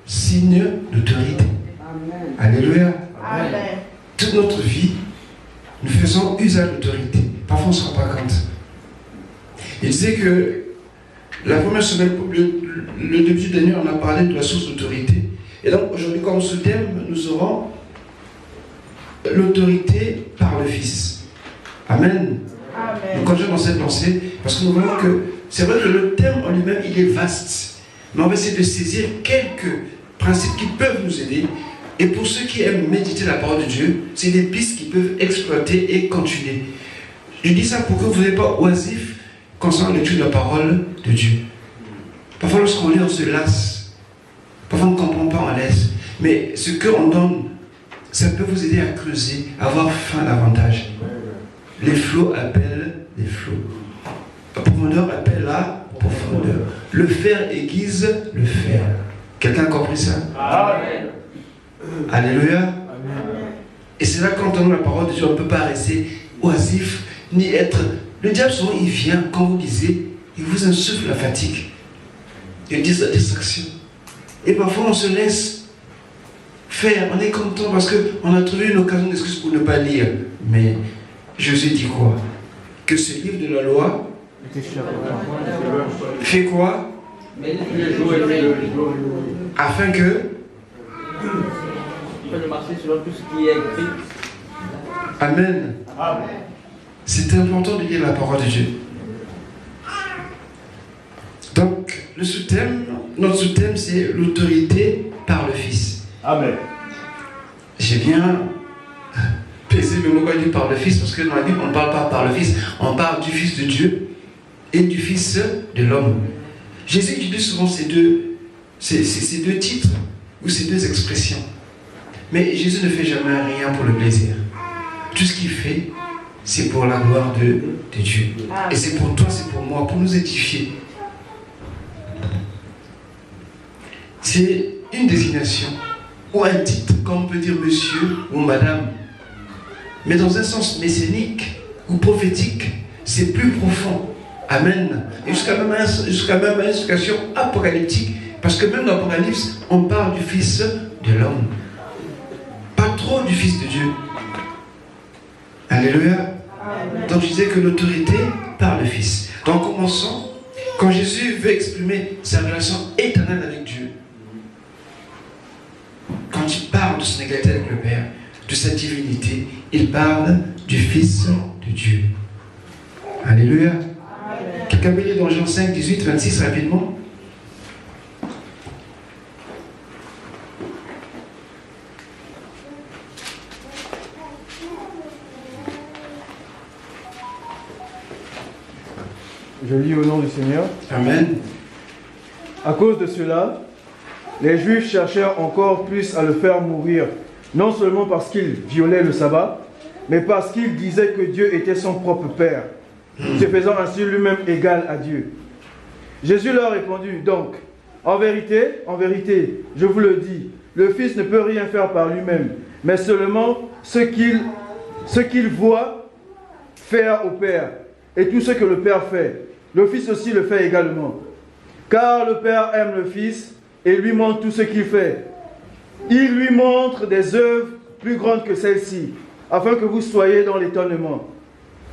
signe d'autorité. Amen. Alléluia. Amen. Toute notre vie, nous faisons usage d'autorité. Parfois, on ne se rend pas compte. Il disait que la première semaine, le début de l'année, on a parlé de la source d'autorité. Et donc, aujourd'hui, comme sous-thème, nous aurons l'autorité par le Fils. Amen. Amen. Nous continuons dans cette lancée, parce que nous voyons que c'est vrai que le thème en lui-même, il est vaste. Mais on va essayer de saisir quelques principes qui peuvent nous aider. Et pour ceux qui aiment méditer la parole de Dieu, c'est des pistes qui peuvent exploiter et continuer. Je dis ça pour que vous n'ayez pas oisif concernant l'étude de la parole de Dieu. Parfois, lorsqu'on lit, on se lasse. Parfois, on ne comprend pas, on laisse. Mais ce qu'on donne, ça peut vous aider à creuser, à avoir faim davantage. Les flots appellent les flots. La profondeur appelle la profondeur. Le fer aiguise le fer. Quelqu'un a compris ça? Amen. Alléluia. Amen. Et c'est là quand on entend la parole de Dieu, on ne peut pas rester oisif, ni être... Le diable souvent il vient, quand vous lisez, il vous insuffle la fatigue. Il dit la distraction. Et parfois on se laisse faire, on est content parce qu'on a trouvé une occasion d'excuse pour ne pas lire. Mais Jésus dit quoi? Que ce livre de la loi fait quoi? Afin que marcher sur tout ce qui est écrit. Amen. Amen. C'est important de lire la parole de Dieu. Donc, notre sous-thème, c'est l'autorité par le Fils. Amen. J'ai bien pesé le mot dit par le Fils, parce que dans la Bible, on ne parle pas par le Fils, on parle du Fils de Dieu et du Fils de l'homme. Jésus utilise souvent ces deux titres ou ces deux expressions. Mais Jésus ne fait jamais rien pour le plaisir. Tout ce qu'il fait, c'est pour la gloire de Dieu. Et c'est pour toi, c'est pour moi, pour nous édifier. C'est une désignation ou un titre, comme on peut dire monsieur ou madame. Mais dans un sens messianique ou prophétique, c'est plus profond. Amen. Et jusqu'à même une explication apocalyptique, parce que même dans l'Apocalypse, on parle du Fils de l'homme. Pas trop du Fils de Dieu. Alléluia. Amen. Donc je disais que l'autorité par le Fils. Donc commençons. Quand Jésus veut exprimer sa relation éternelle avec Dieu, quand il parle de son égalité avec le Père, de sa divinité, il parle du Fils de Dieu. Alléluia. Quelqu'un peut lire dans Jean 5, 18, 26 rapidement. Je lis au nom du Seigneur. Amen. À cause de cela, les Juifs cherchèrent encore plus à le faire mourir, non seulement parce qu'il violait le sabbat, mais parce qu'il disait que Dieu était son propre Père, se faisant ainsi lui-même égal à Dieu. Jésus leur répondit donc, en vérité, je vous le dis, le Fils ne peut rien faire par lui-même, mais seulement ce qu'il voit faire au Père. Et tout ce que le Père fait, le Fils aussi le fait également. Car le Père aime le Fils et lui montre tout ce qu'il fait. Il lui montre des œuvres plus grandes que celles-ci, afin que vous soyez dans l'étonnement.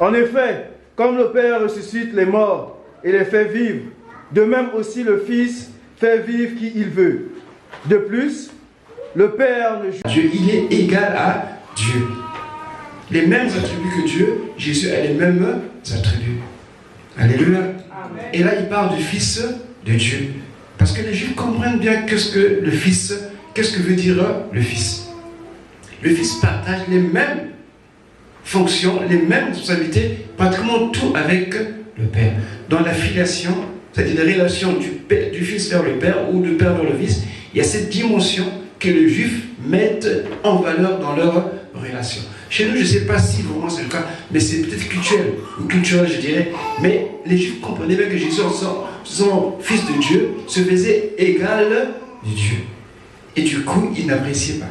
En effet, comme le Père ressuscite les morts et les fait vivre, de même aussi le Fils fait vivre qui il veut. De plus, le Père ne juge. Dieu, il est égal à Dieu. Les mêmes attributs que Dieu, Jésus a les mêmes attributs. Alléluia. Amen. Et là, il parle du Fils de Dieu. Parce que les Juifs comprennent bien qu'est-ce que le Fils, qu'est-ce que veut dire le Fils. Le Fils partage les mêmes fonctions, les mêmes responsabilités, pratiquement tout avec le Père. Dans la filiation, c'est-à-dire la relation du Fils vers le Père ou du Père vers le Fils, il y a cette dimension que les Juifs mettent en valeur dans leur relation. Chez nous, je ne sais pas si vraiment c'est le cas, mais c'est peut-être culturel, je dirais. Mais les Juifs comprenaient bien que Jésus, son Fils de Dieu, se faisait égal de Dieu. Et du coup, il n'appréciait pas.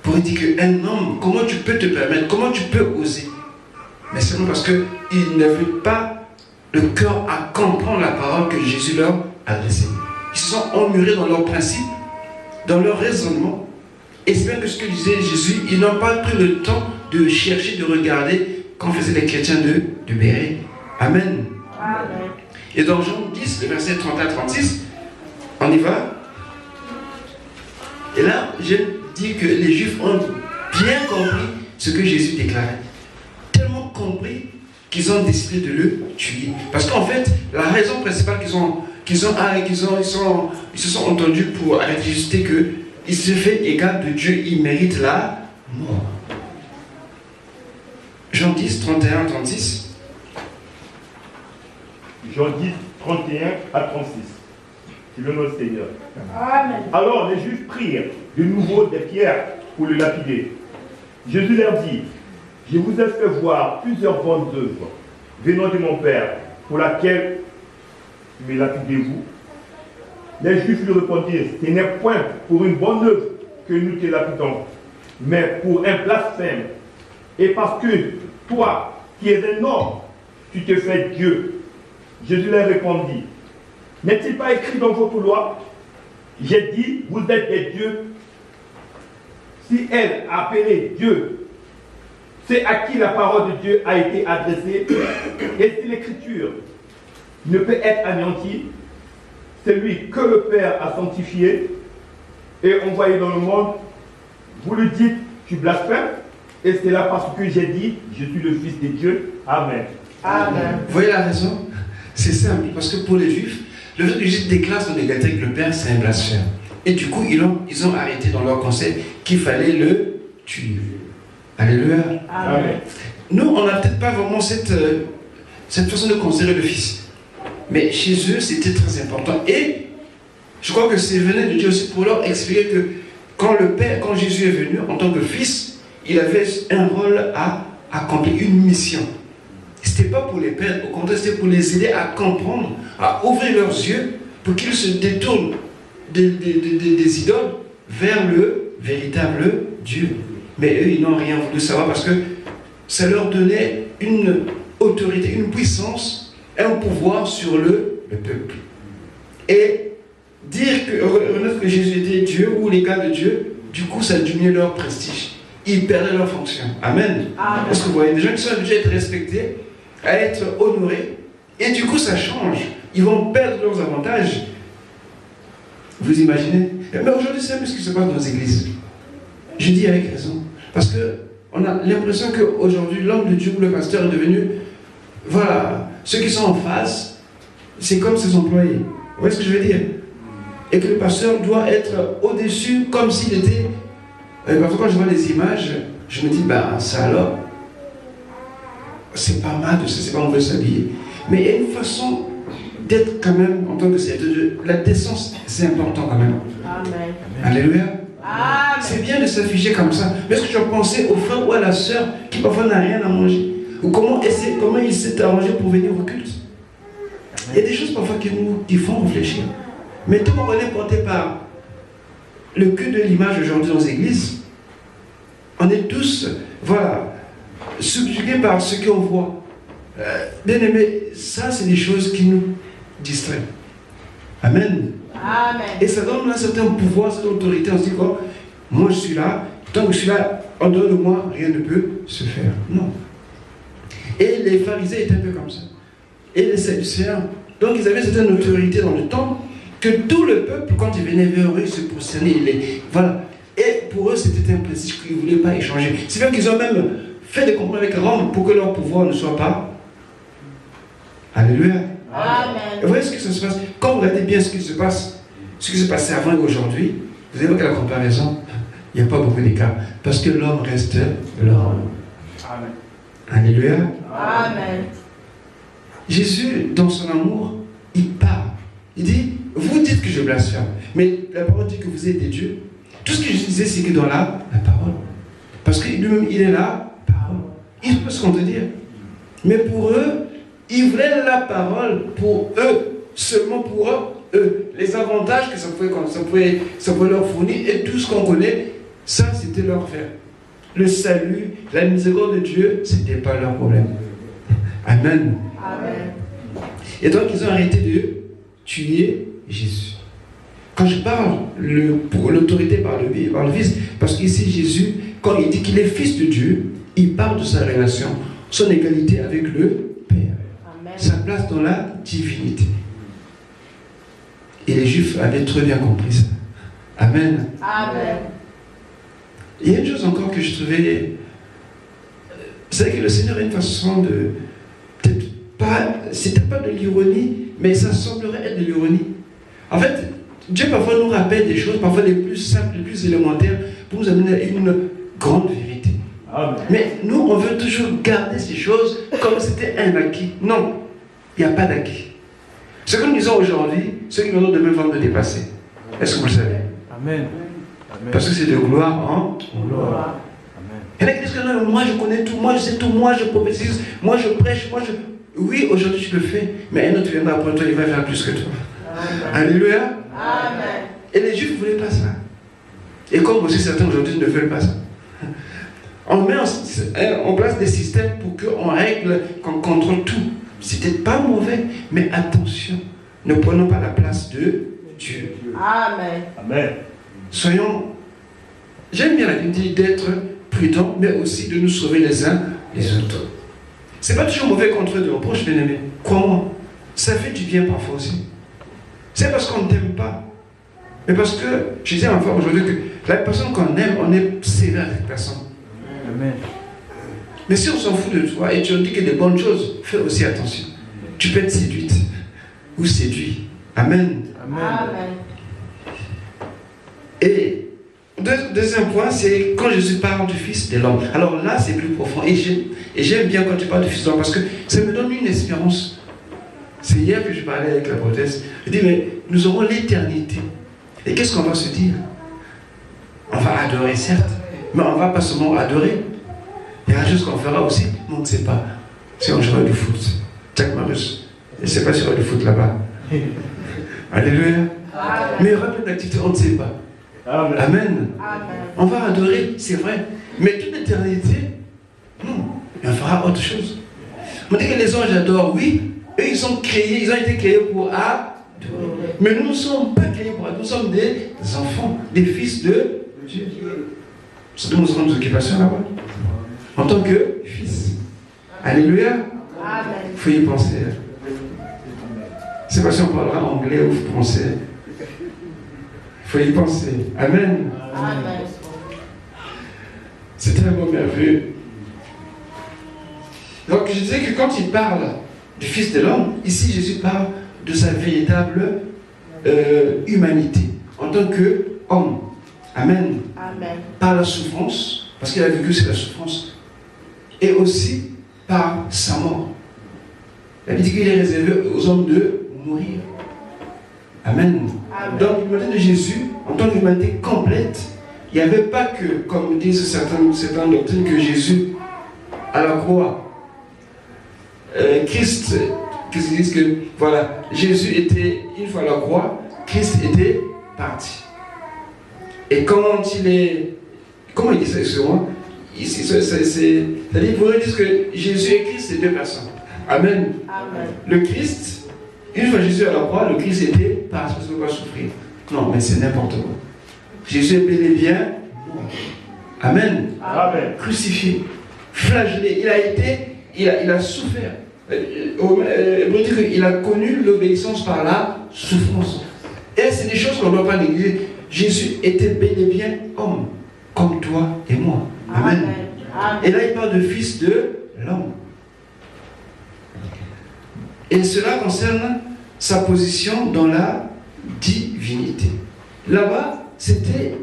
Pour dire qu'un homme, comment tu peux te permettre, comment tu peux oser? Mais seulement parce qu'il n'avait pas le cœur à comprendre la parole que Jésus leur adressait. Ils se sont emmurés dans leurs principes, dans leur raisonnement. Et c'est bien que ce que disait Jésus, ils n'ont pas pris le temps de chercher, de regarder comme faisaient les chrétiens de Béret. Amen. Amen. Et dans Jean 10, le verset 31-36, on y va. Et là, je dis que les Juifs ont bien compris ce que Jésus déclarait. Tellement compris qu'ils ont décidé de le tuer. Parce qu'en fait, la raison principale ils se sont entendus pour arrêter Jésus, c'était qu'il se fait égal de Dieu, il mérite la mort. Jean 10, 31-36. Jean 10, 31 à 36. C'est le nom du Seigneur. Amen. Alors les Juifs prirent de nouveau des pierres pour le lapider. Jésus leur dit, je vous ai fait voir plusieurs bonnes œuvres venant de mon Père, pour laquelle me lapidez-vous? Les Juifs lui répondirent, ce n'est point pour une bonne œuvre que nous te lapidons, mais pour un blasphème. Et parce que toi, qui es un homme, tu te fais Dieu. Jésus leur répondit, n'est-il pas écrit dans votre loi? J'ai dit, vous êtes des dieux. Si elle a appelé Dieu, c'est à qui la parole de Dieu a été adressée. Et si l'écriture ne peut être anéantie, c'est lui que le Père a sanctifié et envoyé dans le monde. Vous le dites, tu blasphèmes, et c'est là parce que j'ai dit, je suis le Fils de Dieu. Amen. Amen. Vous voyez la raison? C'est simple, parce que pour les Juifs, Le fait que Jésus déclare son égalité avec le Père, c'est un blasphème. Et du coup, ils ont arrêté dans leur concept qu'il fallait le tuer. Alléluia. Amen. Nous, on n'a peut-être pas vraiment cette façon de considérer le Fils. Mais chez eux, c'était très important. Et je crois que c'est venu de Dieu aussi pour leur expliquer que quand Jésus est venu en tant que Fils, il avait un rôle à accomplir, une mission. Ce n'était pas pour les perdre, au contraire, c'était pour les aider à comprendre, à ouvrir leurs yeux pour qu'ils se détournent des idoles vers le véritable Dieu. Mais eux, ils n'ont rien voulu savoir parce que ça leur donnait une autorité, une puissance, un pouvoir sur le peuple. Et reconnaître que Jésus était Dieu ou les gars de Dieu, du coup, ça diminuait leur prestige. Ils perdaient leur fonction. Amen. Amen. Parce que vous voyez, des gens qui sont habitués à être respectés, à être honorés, et du coup, ça change. Ils vont perdre leurs avantages. Vous imaginez? Mais aujourd'hui, c'est un peu ce qui se passe dans les églises. Je dis avec raison. Parce qu'on a l'impression qu'aujourd'hui, l'homme de Dieu ou le pasteur est devenu, voilà, ceux qui sont en face, c'est comme ses employés. Vous voyez ce que je veux dire? Et que le pasteur doit être au-dessus, comme s'il était... Parfois, quand je vois les images, je me dis, ça alors, c'est pas mal, c'est pas on veut s'habiller. Mais il y a une façon d'être quand même, en tant que serviteur de Dieu. La décence, c'est important quand même. Amen. Alléluia. Amen. C'est bien de s'afficher comme ça. Mais est-ce que tu as pensé au frère ou à la sœur qui parfois n'a rien à manger? Ou comment il s'est arrangé pour venir au culte? Il y a des choses parfois qui font réfléchir. Mais tout le monde est porté par le culte de l'image aujourd'hui dans les églises. On est tous, voilà, subjugués par ce qu'on voit. Bien aimé, ça c'est des choses qui nous distraient. Amen. Amen. Et ça donne un certain pouvoir, cette autorité. On se dit quoi? Moi je suis là, tant que je suis là, en dehors de moi, rien ne peut se faire. Non. Et les pharisiens étaient un peu comme ça. Et les sadducéens. Donc ils avaient cette autorité dans le temps que tout le peuple, quand il venait vers eux, ils se prosternaient. Voilà. Et pour eux, c'était un prestige qu'ils ne voulaient pas échanger. C'est bien qu'ils ont même fait des compromis avec Rome pour que leur pouvoir ne soit pas. Alléluia. Amen. Et vous voyez ce que ça se passe? Quand vous regardez bien ce qui se passe, ce qui s'est passé avant et aujourd'hui, vous avez vu que la comparaison, il n'y a pas beaucoup d'écart. Parce que l'homme reste l'homme. Amen. Alléluia. Amen. Jésus, dans son amour, il parle. Il dit, vous dites que je blasphème, mais la parole dit que vous êtes des dieux. Tout ce que je disais, c'est que dans la parole. Parce que lui-même, il est la parole. Il peut se contredire. Mais pour eux, ils voulaient la parole pour eux, seulement pour eux. Les avantages que ça pouvait leur fournir et tout ce qu'on connaît, ça, c'était leur faire. Le salut, la miséricorde de Dieu, ce n'était pas leur problème. Amen. Amen. Et donc, ils ont arrêté de tuer Jésus. Quand je parle pour l'autorité par le Fils, parce qu'ici, Jésus, quand il dit qu'il est Fils de Dieu, il parle de sa relation, son égalité avec le Père. Amen. Sa place dans la divinité. Et les Juifs avaient très bien compris ça. Amen. Amen. Il y a une chose encore que je trouvais... C'est que le Seigneur a une façon de... C'était pas de l'ironie, mais ça semblerait être de l'ironie. En fait, Dieu parfois nous rappelle des choses, parfois les plus simples, les plus élémentaires, pour nous amener à une grande vérité. Amen. Mais nous, on veut toujours garder ces choses comme si c'était un acquis. Non, il n'y a pas d'acquis. Ce que nous disons aujourd'hui, ceux qui nous ont demain vont nous dépasser. Est-ce que vous le savez? Amen. Amen. Parce que c'est de gloire en Gloire. Amen. Il y en a qui disent que non, moi je connais tout, moi je sais tout, moi je prophétise, moi je prêche, moi je... Oui, aujourd'hui tu le fais, mais un autre viendra après toi, il va faire plus que toi. Amen. Alléluia. Amen. Et les Juifs ne voulaient pas ça. Et comme aussi certains aujourd'hui ne veulent pas ça. On met en place des systèmes pour qu'on règle, qu'on contrôle tout. C'était pas mauvais, mais attention, ne prenons pas la place de Dieu. Amen. Amen. Soyons, j'aime bien la Bible dit d'être prudents, mais aussi de nous sauver les uns les autres. C'est pas toujours mauvais contre eux de reproche, bien aimé. Crois-moi, ça fait du bien parfois aussi. C'est parce qu'on ne t'aime pas. Mais parce que, je disais enfin aujourd'hui que la personne qu'on aime, on est sévère avec cette personne. Amen. Mais si on s'en fout de toi et tu dis qu'il y a des bonnes choses, fais aussi attention. Tu peux être séduite ou séduit. Amen. Amen. Et deuxième point, c'est quand Jésus parle du Fils de l'homme. Alors là, c'est plus profond. Et j'aime bien quand tu parles du Fils de l'homme parce que ça me donne une espérance. C'est hier que je parlais avec la prothèse. Je dis, mais nous aurons l'éternité. Et qu'est-ce qu'on va se dire? On va adorer, certes, mais on ne va pas seulement adorer. Il y a quelque chose qu'on fera aussi, mais on ne sait pas. Si on jouera du foot, Jack Marus, je ne sais pas si on jouera du foot là-bas. Alléluia. Mais il y aura plein d'activités, on ne sait pas. Amen. Amen. On va adorer, c'est vrai. Mais toute l'éternité, non. Et on fera autre chose. On dit que les anges adorent, oui. Eux, ils ont été créés pour adorer. Mais nous ne sommes pas créés pour adorer. Nous sommes des enfants, des fils de Dieu. C'est nous avons des occupations là-bas. En tant que fils. Alléluia. Il faut y penser. C'est pas si on parlera anglais ou français. Il faut y penser. Amen. Amen. C'est tellement merveilleux. Donc je disais que quand il parle du Fils de l'homme, ici Jésus parle de sa véritable humanité en tant qu'homme. Amen. Amen. Par la souffrance, parce qu'il a vécu c'est la souffrance, et aussi par sa mort. La Bible dit qu'il est réservé aux hommes de mourir. Amen. Amen. Donc l'humanité de Jésus, en tant qu'humanité complète, il n'y avait pas que, comme disent certaines doctrines, que Jésus, à la croix, Christ, qu'ils disent que, voilà, Jésus était, une fois à la croix, Christ était parti. Et quand il est, comment il dit ça sur moi? C'est-à-dire, il pourrait dire que Jésus et Christ, c'est deux personnes. Amen. Amen. Le Christ, une fois Jésus à la croix, le Christ était parti parce qu'il ne veut pas souffrir. Non, mais c'est n'importe quoi. Jésus est bel et bien mort. Amen. Amen. Crucifié, flagellé. Il a souffert. On dit qu'il a connu l'obéissance par la souffrance. Et c'est des choses qu'on ne doit pas négliger. Jésus était bel et bien homme, comme toi et moi. Amen. Amen. Et là, il parle de fils de l'homme. Et cela concerne sa position dans la divinité. Là-bas, c'était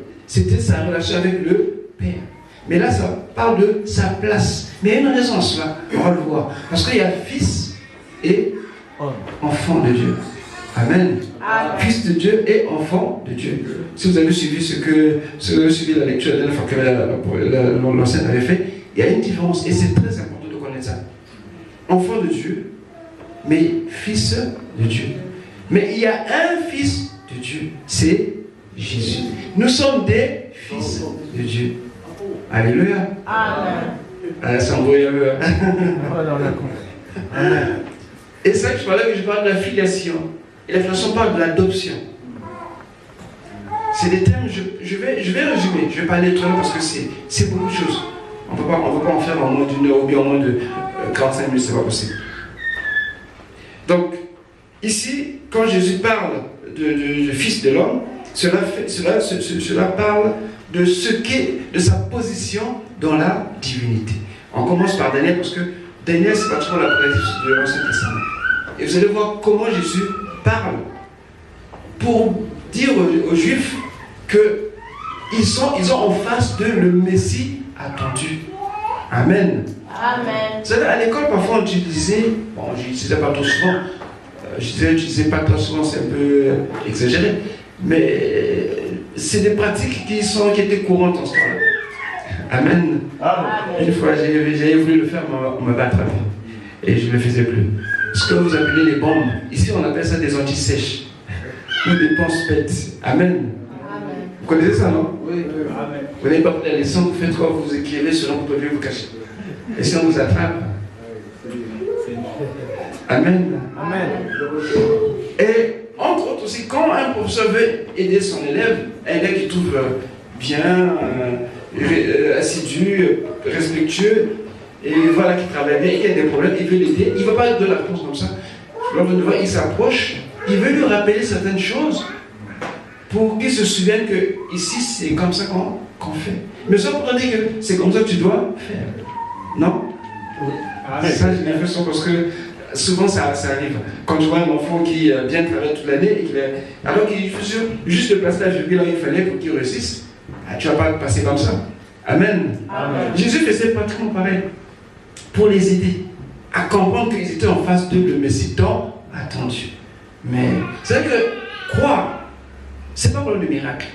sa relation avec le Père. Mais là, ça parle de sa place. Mais il y a une raison à cela, on va le voir. Parce qu'il y a fils et enfant de Dieu. Amen. Amen. Fils de Dieu et enfant de Diu. Si vous avez suivi la lecture la dernière fois que l'enseigne avait fait, il y a une différence et c'est très important de connaître ça. Enfant de Dieu, mais fils de Dieu. Mais il y a un fils de Dieu, c'est Jésus. Nous sommes des fils de Dieu. Alléluia. Amen. Ça envoie un peu. Et c'est ça que je parle de la filiation. Et la filiation parle de l'adoption. C'est des termes, je vais résumer, je vais pas aller trop loin parce que c'est beaucoup de choses. On ne peut pas en faire en moins d'une heure ou bien en moins de 45 minutes, c'est pas possible. Donc, ici, quand Jésus parle de Fils de l'homme, cela parle de de sa position dans la divinité. On commence par Daniel parce que Daniel, c'est pas trop la prédiction de l'Ancien Testament. Et vous allez voir comment Jésus parle pour dire aux Juifs qu'ils ont en face d'eux le Messie attendu. Amen. Amen. Vous savez, à l'école, parfois, on utilisait, bon, je n'utilisais pas trop souvent, j'utilisais pas trop souvent, c'est un peu exagéré, mais c'est des pratiques qui étaient courantes en ce temps-là. Amen. Amen. Une fois, j'avais voulu le faire, on m'avait attrapé. Et je ne le faisais plus. Ce que vous appelez les bombes, ici on appelle ça des antisèches. Ou des pense-pètes. Amen. Amen. Vous connaissez ça, non? Oui, amen. Vous n'avez pas pris la leçon, vous faites quoi? Vous écrivez selon que vous pouvez vous cacher. Et si on vous attrape? Amen. Amen. Et entre autres aussi, quand un professeur veut aider son élève, un élève qui trouve bien, assidu, respectueux, et voilà, qui travaille bien, et qui a des problèmes, il veut l'aider, il ne va pas donner la réponse comme ça. Lors de devoir, il s'approche, il veut lui rappeler certaines choses pour qu'il se souvienne que ici c'est comme ça qu'on fait. Mais ça pour dire que c'est comme ça que tu dois faire. Non? Ça, j'ai l'impression parce que souvent ça arrive. Quand tu vois un enfant qui bien travaille toute l'année, alors qu'il faut juste le placer la virgule là où il fallait pour qu'il réussisse, tu ne vas pas passer comme ça. Amen. Amen. Jésus faisait pratiquement pareil pour les aider à comprendre qu'ils étaient en face de le Messie tant attendu. Mais c'est vrai que croire, c'est pas pour le miracle.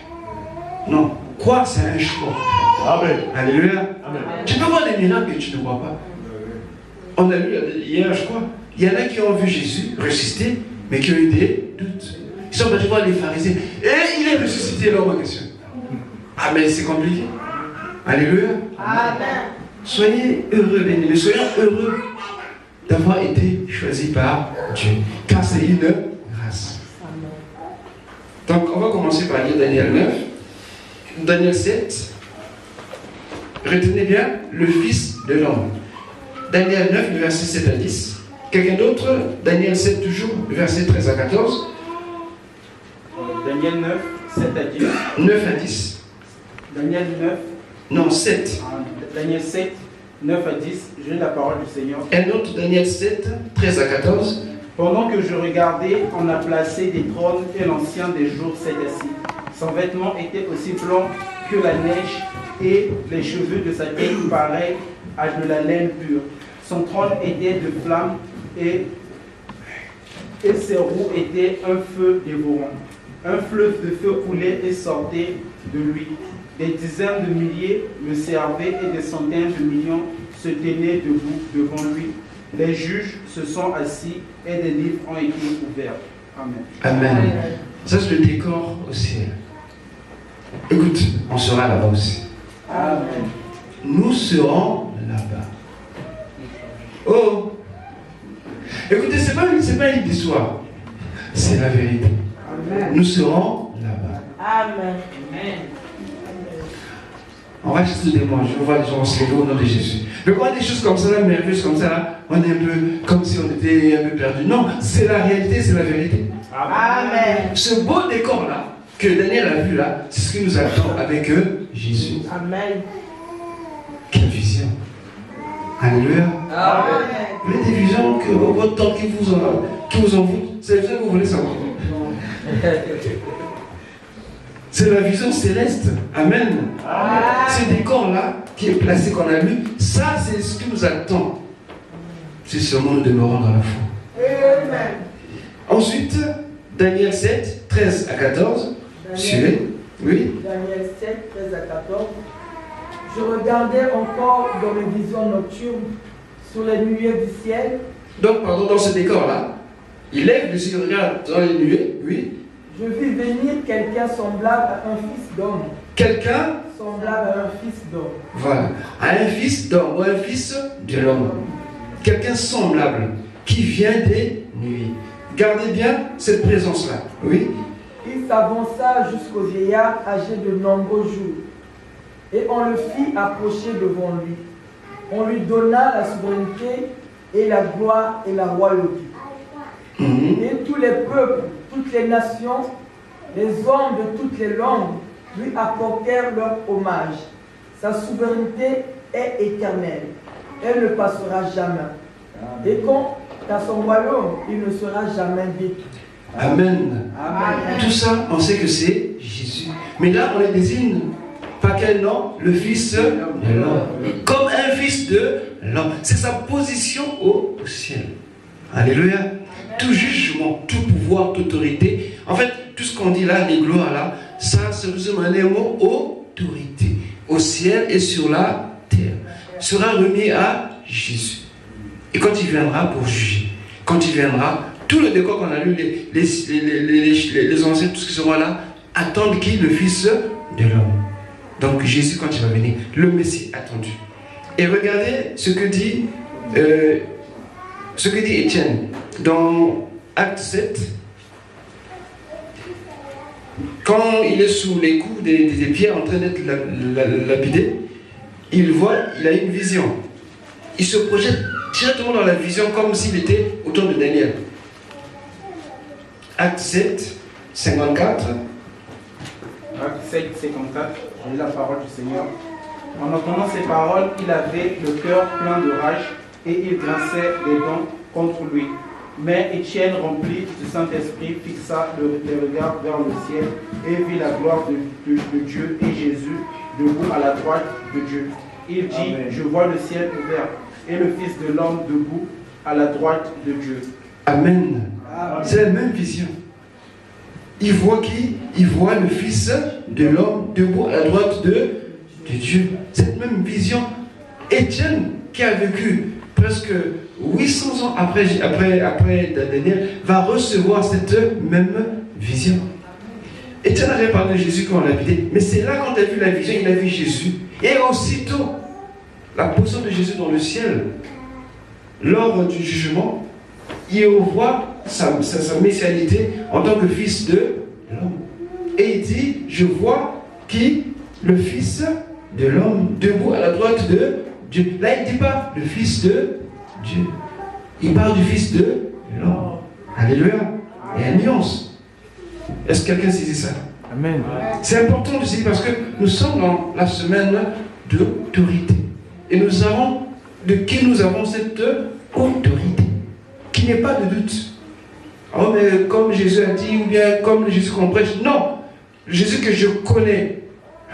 Non, croire c'est un choix. Amen. Alléluia. Amen. Tu peux voir des miracles et tu ne crois pas. On a lu hier, je crois, il y en a qui ont vu Jésus ressusciter, mais qui ont eu des doutes. Ils sont partis voir les pharisiens. Et il est ressuscité, leur question. Ah, mais c'est compliqué. Alléluia. Amen. Soyez heureux, bénis. Soyons heureux d'avoir été choisis par Dieu. Car c'est une grâce. Donc, on va commencer par lire Daniel 9. Daniel 7. Retenez bien, le Fils de l'homme. Daniel 9, le verset 7 à 10. Quelqu'un d'autre? Daniel 7 toujours, verset 13 à 14. Daniel 9, 7 à 10. 9 à 10. Daniel 9, Non, 7. Daniel 7, 9 à 10. Je lis la parole du Seigneur. Un autre, Daniel 7, 13 à 14. Pendant que je regardais, on a placé des trônes et l'ancien des jours s'est assis. Son vêtement était aussi blanc que la neige et les cheveux de sa tête pareils à de la laine pure. Son trône était de flammes et ses roues étaient un feu dévorant. Un fleuve de feu coulait et sortait de lui. Des dizaines de milliers le servaient et des centaines de millions se tenaient debout devant lui. Les juges se sont assis et des livres ont été ouverts. Amen. Amen. Ça, c'est le décor au ciel. Écoute, on sera là-bas aussi. Amen. Nous serons là-bas. Oh! Écoutez, c'est pas une histoire. C'est la vérité. Amen. Nous serons là-bas. Amen. On va juste se demander. Je vois les gens se lever au nom de Jésus. Mais quand on a des choses comme ça, là, merveilleuses comme ça, là, on est un peu comme si on était un peu perdu. Non, c'est la réalité, c'est la vérité. Amen. Ce beau décor-là, que Daniel a vu là, c'est ce qui nous attend avec Jésus. Amen. Quelle vision! Alléluia! Amen. Vous avez des visions que votre temps qui vous envoûte, c'est la vision que vous voulez savoir. C'est la vision céleste. Amen. Ce décor-là qui est placé, qu'on a lu, ça c'est ce qui nous attend. C'est seulement nous demeurons dans la foi. Amen. Ensuite, Daniel 7, 13 à 14. Suivez. Oui. Daniel 7, 13 à 14. Je regardais encore dans les visions nocturnes sur les nuées du ciel. Donc, pardon, dans ce décor-là, il lève les yeux, il regarde dans les nuées. Oui. Je vis venir quelqu'un semblable à un fils d'homme. Quelqu'un, Semblable à un fils d'homme. voilà, à un fils d'homme ou un fils de l'homme. Quelqu'un semblable qui vient des nuées. Gardez bien cette présence-là. Oui. Il s'avança jusqu'au vieillard âgé de nombreux jours. Et on le fit approcher devant lui. On lui donna la souveraineté et la gloire et la royauté. Et tous les peuples, toutes les nations, les hommes de toutes les langues lui apportèrent leur hommage. Sa souveraineté est éternelle. Elle ne passera jamais. Et quant à son royaume, il ne sera jamais détruit. Amen. Amen. Tout ça, on sait que c'est Jésus. Mais là, on le désigne par quel nom? Le Fils de l'homme. Comme un fils de l'homme. C'est sa position au ciel. Alléluia. Tout jugement, tout pouvoir, toute autorité. En fait, tout ce qu'on dit là, les gloires là, ça se résume à un mot autorité. Au ciel et sur la terre. Sera remis à Jésus. Et quand il viendra pour juger, quand il viendra, tout le décor qu'on a lu, les anciens, tout ce qui seront là, attendent qui? Le Fils de l'homme. Donc Jésus, quand il va venir, le Messie attendu. Et regardez ce que dit Étienne dans Acte 7. Quand il est sous les coups des pierres en train d'être lapidé, il a une vision. Il se projette directement dans la vision comme s'il était autour de Daniel. Acte 7, 54. Acte 7, 54, j'ai la parole du Seigneur. En entendant ces paroles, il avait le cœur plein de rage et il grinçait les dents contre lui. Mais Étienne, rempli du Saint-Esprit, fixa les regards vers le ciel et vit la gloire de Dieu et Jésus debout à la droite de Dieu. Il dit, Amen. Je vois le ciel ouvert et le Fils de l'homme debout à la droite de Dieu. Amen. Amen. C'est la même vision. Il voit qui? Il voit le Fils de l'homme debout à la droite de Dieu. Cette même vision, Étienne, qui a vécu presque 800 ans après Daniel, va recevoir cette même vision. Étienne avait parlé de Jésus quand on l'a vidé, mais c'est là quand il a vu la vision, il a vu Jésus. Et aussitôt, la position de Jésus dans le ciel, lors du jugement, il revoit sa messianité en tant que fils de l'homme. Et il dit, je vois qui? Le Fils de l'homme debout à la droite de Dieu. Là, il ne dit pas le Fils de Dieu. Il parle du Fils de l'homme. Alléluia. Il y a une nuance. Est-ce que quelqu'un saisit ça? Amen. C'est important de saisir parce que nous sommes dans la semaine d'autorité. Et nous avons, de qui nous avons cette autorité? Qu'il n'y ait pas de doute. Oh, mais comme Jésus a dit, ou bien comme Jésus qu'on prêche. Non. Jésus que je connais.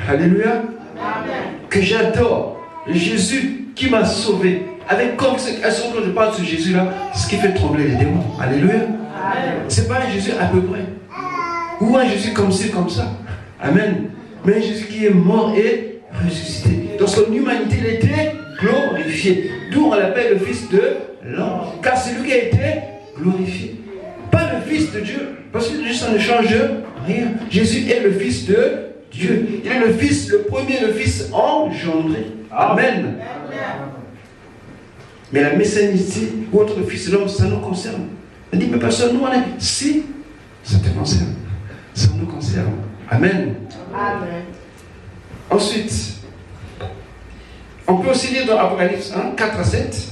Alléluia. Amen. Que j'adore. Jésus qui m'a sauvé. Avec conviction, quand je parle de ce Jésus-là, c'est ce qui fait trembler les démons. Alléluia. C'est pas un Jésus à peu près. Ou un Jésus comme ci, comme ça. Amen. Mais un Jésus qui est mort et ressuscité. Dans son humanité, il était glorifié. D'où on l'appelle le Fils de l'homme. Car c'est lui qui a été glorifié. Pas le Fils de Dieu. Parce que Dieu, ça ne change rien. Jésus est le Fils de Dieu. Il est le Fils, le premier, le Fils engendré. Amen. Mais la messianité ou autre Fils de l'homme, ça nous concerne. On dit, mais personne, nous, on est. Si, ça te concerne. Ça nous concerne. Amen. Amen. Ensuite, on peut aussi lire dans Apocalypse 1, 4 à 7,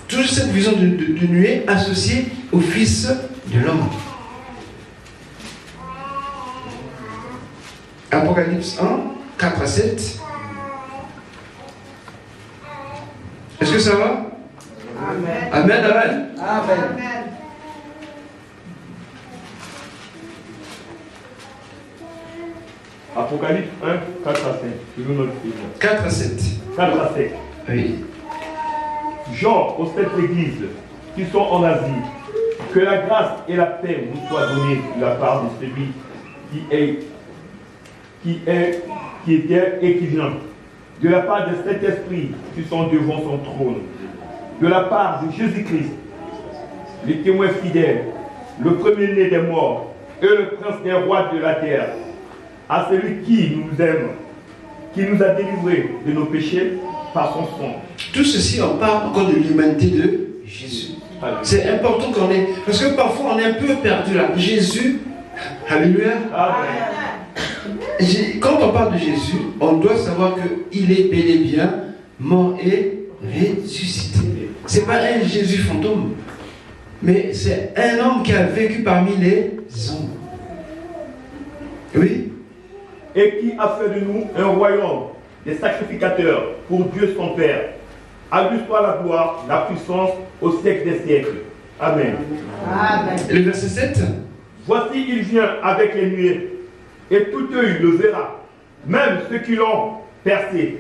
toujours cette vision de nuée associée au Fils de l'homme. Apocalypse 1, 4 à 7. Est-ce que ça va? Amen. Amen, amen. Amen. Apocalypse 1, 4 à 5. Selon notre Bible. 4 à 7. 4 à 5. Oui. Jean aux 7 églises qui sont en Asie, que la grâce et la paix vous soient données de la part de celui qui était et qui vient, de la part de cet esprit qui sont devant son trône, de la part de Jésus-Christ, le témoin fidèle, le premier-né des morts et le prince des rois de la terre, à celui qui nous aime, qui nous a délivrés de nos péchés par son sang. Tout ceci, on parle encore de l'humanité de Jésus. C'est important qu'on ait, parce que parfois on est un peu perdu là. Jésus, alléluia. Quand on parle de Jésus, on doit savoir qu'il est bel et bien mort et ressuscité. C'est pas un Jésus fantôme, mais c'est un homme qui a vécu parmi les hommes. Oui. Et qui a fait de nous un royaume des sacrificateurs pour Dieu son Père. À lui soit la gloire, la puissance au siècle des siècles. Amen. Amen. Et le verset 7. Voici, il vient avec les nuées, et tout œil le verra, même ceux qui l'ont percé,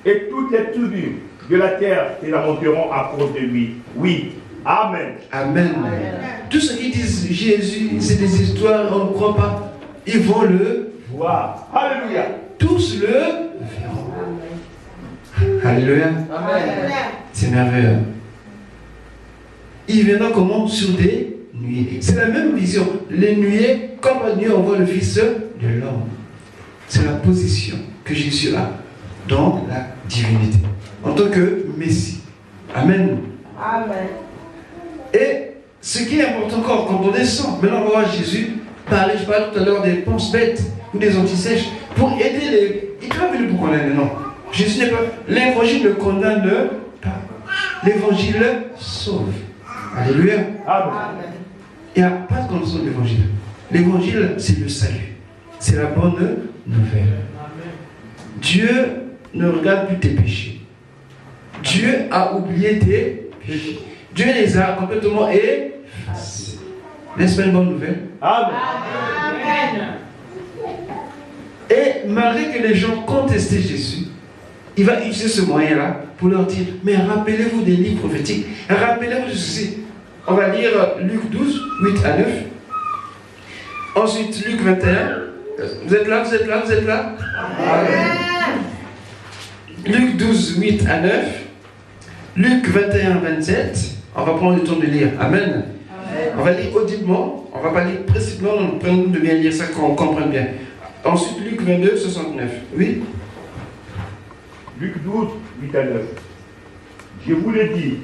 et toutes les tribus de la terre se lamenteront à cause de lui. Oui. Amen. Amen. Tous ceux qui disent Jésus, c'est des histoires, on ne croit pas, ils vont le voir. Alléluia. Tous le verront. Alléluia. Amen. C'est merveilleux. Il viendra comment? Sur des nuées. C'est la même vision. Les nuées, comme la nuée, on voit le Fils de l'homme. C'est la position que Jésus a dans la divinité. En tant que Messie. Amen. Amen. Et ce qui est important encore, quand on descend, maintenant on va voir Jésus parler, je parlais tout à l'heure des penses bêtes ou des antisèches, pour aider les... Il n'est pas venu pour condamner, non. Jésus n'est pas... L'évangile ne condamne pas. L'évangile sauve. Alléluia. Amen. Il n'y a pas de condamnation de l'évangile. L'évangile, c'est le salut. C'est la bonne nouvelle. Dieu ne regarde plus tes péchés. Dieu a oublié tes péchés. Dieu les a complètement effacés. N'est-ce pas une bonne nouvelle? Amen. Et malgré que les gens contestaient Jésus, il va utiliser ce moyen-là pour leur dire, mais rappelez-vous des livres prophétiques, rappelez-vous de ceci. On va lire Luc 12, 8 à 9. Ensuite, Luc 21. Vous êtes là, vous êtes là, vous êtes là? Amen. Luc 12, 8 à 9. Luc 21, 27. On va prendre le temps de lire. Amen. Amen. On va lire audiblement. On ne va pas lire précisément. Nous prenons de bien lire ça qu'on comprenne bien. Ensuite, Luc 22, 69. Oui? Luc 12, 8 à 9. Je vous l'ai dit,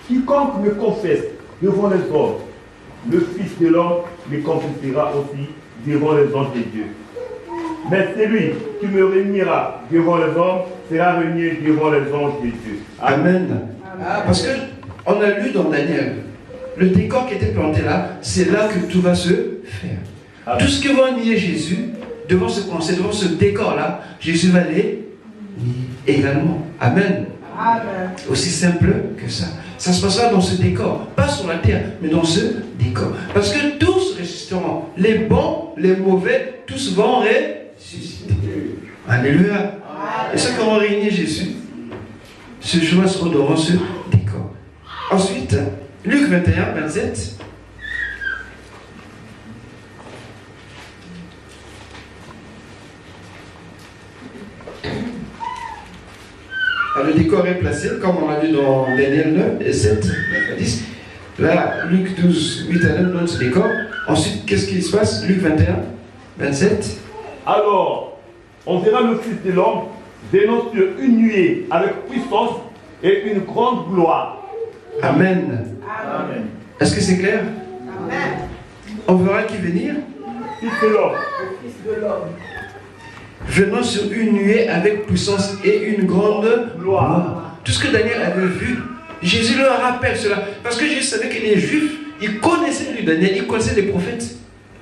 quiconque me confesse devant les hommes, le Fils de l'homme me confessera aussi devant les anges de Dieu. Mais celui qui me réunira devant les hommes sera réuni devant les anges de Dieu. Amen. Amen. Parce qu'on a lu dans Daniel, le décor qui était planté là, c'est là que tout va se faire. Amen. Tout ce que va nier Jésus, devant ce conseil, devant ce décor-là, Jésus va les nier également. Amen. Amen. Aussi simple que ça. Ça se passera dans ce décor, pas sur la terre, mais dans ce décor. Parce que tous résisteront, les bons, les mauvais, tous vont ressusciter. Alléluia. Amen. Et ceux qui auront régné Jésus, ce jour-là seront devant ce décor. Ensuite, Luc 21, 27. Le décor est placé, comme on l'a vu dans Daniel 9 et 7, 9 à 10. Là, Luc 12, 8 à 9 donne ce décor. Ensuite, qu'est-ce qui se passe? Luc 21, 27. Alors, on verra le Fils de l'homme venant sur une nuée avec puissance et une grande gloire. Amen. Amen. Est-ce que c'est clair? Amen. On verra qui venir? Fils de l'homme. Le Fils de l'homme. Venant sur une nuée avec puissance et une grande gloire. Tout ce que Daniel avait vu, Jésus leur rappelle cela. Parce que Jésus savait que les Juifs, ils connaissaient lui Daniel, ils connaissaient les prophètes.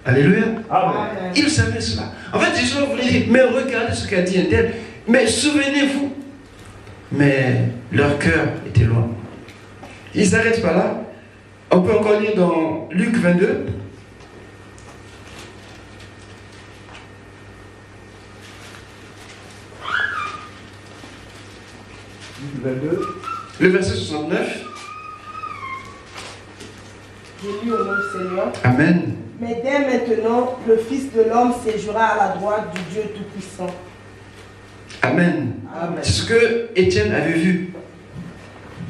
Alléluia. Amen. Ils savaient cela. En fait, Jésus leur voulait dire, mais regardez ce qu'a dit un tel. Mais souvenez-vous. Mais leur cœur était loin. Ils ne s'arrêtent pas là. On peut encore lire dans Luc 22. Le verset 69. Je lis au nom du Seigneur. Amen. Mais dès maintenant, le Fils de l'homme séjournera à la droite du Dieu Tout-Puissant. Amen. Amen. C'est ce que Étienne avait vu.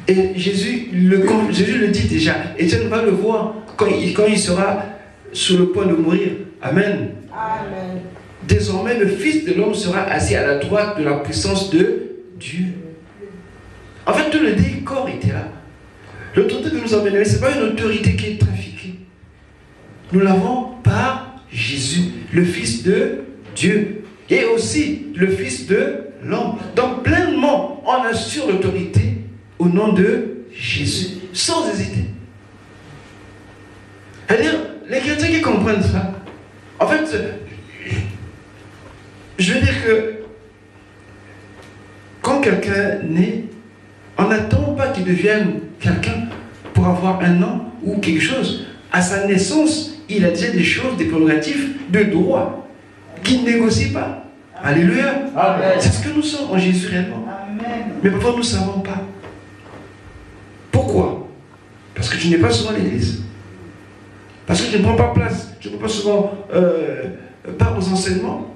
Et Jésus le dit déjà. Étienne va le voir quand il sera sur le point de mourir. Amen. Amen. Désormais, le Fils de l'homme sera assis à la droite de la puissance de Dieu. En fait, tout le décor était là. L'autorité que nous avons menée, ce n'est pas une autorité qui est trafiquée. Nous l'avons par Jésus, le Fils de Dieu. Et aussi le Fils de l'homme. Donc pleinement, on assure l'autorité au nom de Jésus, sans hésiter. C'est-à-dire, les chrétiens qui comprennent ça, en fait, je veux dire que quand quelqu'un naît, on n'attend pas qu'il devienne quelqu'un pour avoir un nom ou quelque chose. À sa naissance, il a déjà des choses, des prérogatives de droit qu'il ne négocie pas. Alléluia. Amen. C'est ce que nous sommes en Jésus réellement. Amen. Mais parfois nous ne savons pas. Pourquoi? Parce que tu n'es pas souvent à l'église. Parce que tu ne prends pas place. Tu ne prends pas souvent part aux enseignements.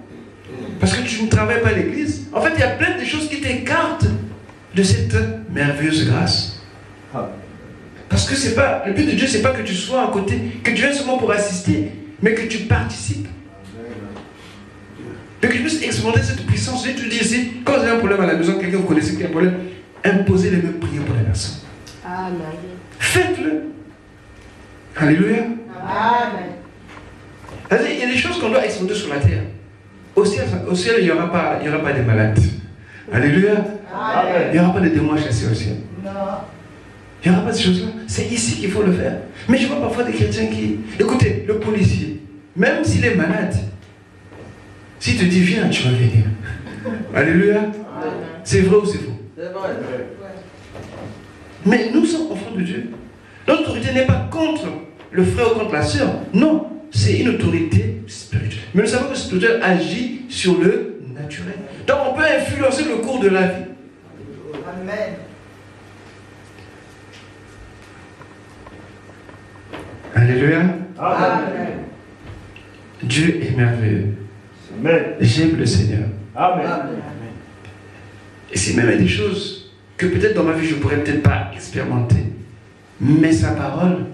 Parce que tu ne travailles pas à l'église. En fait, il y a plein de choses qui t'écartent de cette merveilleuse grâce. Parce que c'est pas, le but de Dieu, c'est pas que tu sois à côté, que tu viennes seulement pour assister, mais que tu participes. Et que tu puisses expérimenter cette puissance. Et tu dis ici, quand vous avez un problème à la maison, quelqu'un vous connaissez qui a un problème, imposez les mêmes prières pour la personne. Amen. Faites-le. Alléluia. Amen. C'est-à-dire, il y a des choses qu'on doit expérimenter sur la terre. Au ciel, il n'y aura pas des malades. Alléluia. Amen. Il n'y aura pas de démons chassés au ciel. Non. Il n'y aura pas de ces choses-là. C'est ici qu'il faut le faire. Mais je vois parfois des chrétiens qui... Écoutez, le policier, même s'il est malade, s'il te dit viens, tu vas venir. Alléluia. C'est vrai ou c'est faux? C'est vrai. Mais nous sommes enfants de Dieu. Notre autorité n'est pas contre le frère ou contre la sœur. Non, c'est une autorité spirituelle. Mais nous savons que cette autorité agit sur le naturel. Donc on peut influencer le cours de la vie. Amen. Alléluia. Amen. Dieu est merveilleux. Amen. J'aime le Seigneur. Amen. Et c'est même des choses que peut-être dans ma vie je ne pourrais peut-être pas expérimenter. Mais sa parole,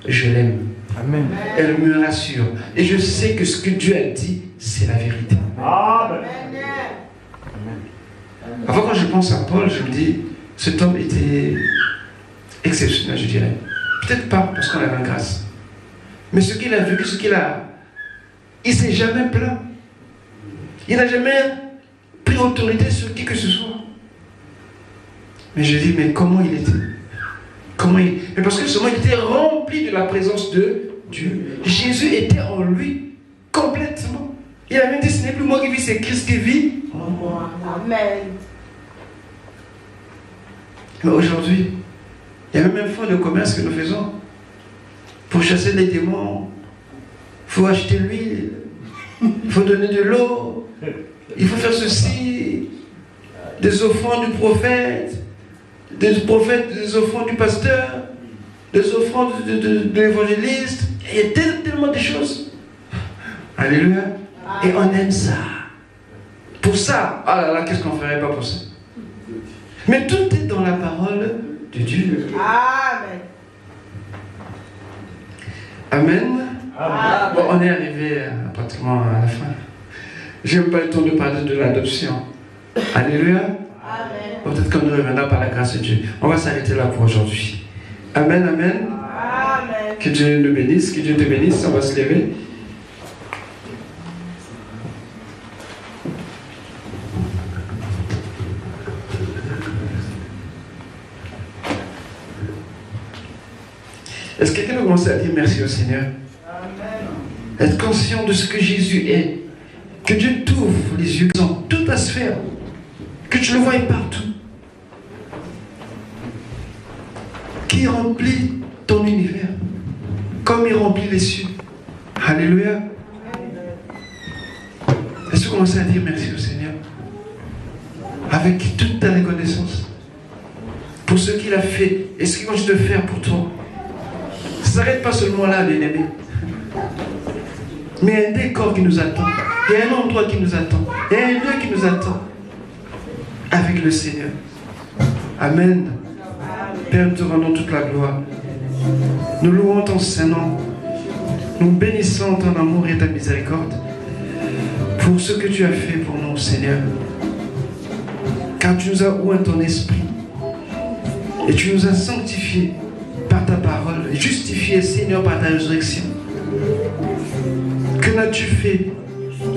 je l'aime. Amen. Elle me rassure. Et je sais que ce que Dieu a dit, c'est la vérité. Amen. Avant, quand je pense à Paul, je me dis, cet homme était exceptionnel, je dirais. Peut-être pas, parce qu'on avait une grâce. Mais ce qu'il a vécu, il ne s'est jamais plaint. Il n'a jamais pris autorité sur qui que ce soit. Mais je dis, mais comment il était? Mais parce que justement, il était rempli de la présence de Dieu. Jésus était en lui complètement. Il a même dit, ce n'est plus moi qui vis, c'est Christ qui vit en moi. Amen. Mais aujourd'hui, il y a même un fonds de commerce que nous faisons. Pour chasser les démons, il faut acheter l'huile, il faut donner de l'eau, il faut faire ceci, des offrandes du prophète, des offrandes du pasteur, des offrandes de l'évangéliste. Il y a tellement de choses. Alléluia. Et on aime ça. Pour ça, ah là là, qu'est-ce qu'on ne ferait pas pour ça? Mais tout est dans la parole de Dieu. Amen. Amen. Amen. Bon, on est arrivé pratiquement à la fin. J'aime pas le temps de parler de l'adoption. Alléluia. Amen. Peut-être qu'on nous reviendra par la grâce de Dieu. On va s'arrêter là pour aujourd'hui. Amen, amen. Amen. Que Dieu nous bénisse, que Dieu te bénisse. On va se lever. Est-ce que quelqu'un peut commencer à dire merci au Seigneur? Amen. Être conscient de ce que Jésus est. Que Dieu t'ouvre les yeux dans toute ta sphère. Que tu le vois partout. Qui remplit ton univers. Comme il remplit les cieux. Alléluia. Est-ce que tu commences à dire merci au Seigneur? Avec toute ta reconnaissance. Pour ce qu'il a fait. Et ce qu'il va te faire pour toi. Ça ne s'arrête pas seulement là, bien-aimé. Mais il y a un décor qui nous attend. Il y a un endroit qui nous attend. Il y a un lieu qui nous attend. Avec le Seigneur. Amen. Père, nous te rendons toute la gloire. Nous louons ton Saint-Nom. Nous bénissons ton amour et ta miséricorde. Pour ce que tu as fait pour nous, Seigneur. Car tu nous as oint ton esprit. Et tu nous as sanctifiés par ta parole, justifié, Seigneur, par ta résurrection. Que n'as-tu fait?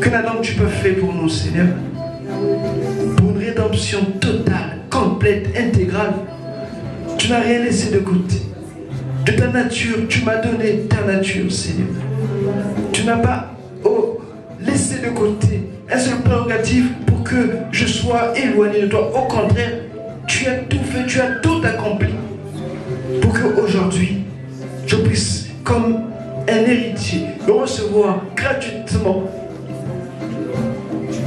Que n'as-tu pas fait pour nous, Seigneur? Pour une rédemption totale, complète, intégrale. Tu n'as rien laissé de côté. De ta nature, tu m'as donné ta nature, Seigneur. Tu n'as pas laissé de côté un seul prérogative pour que je sois éloigné de toi. Au contraire, tu as tout fait, tu as tout accompli. Pour qu'aujourd'hui, je puisse, comme un héritier, recevoir gratuitement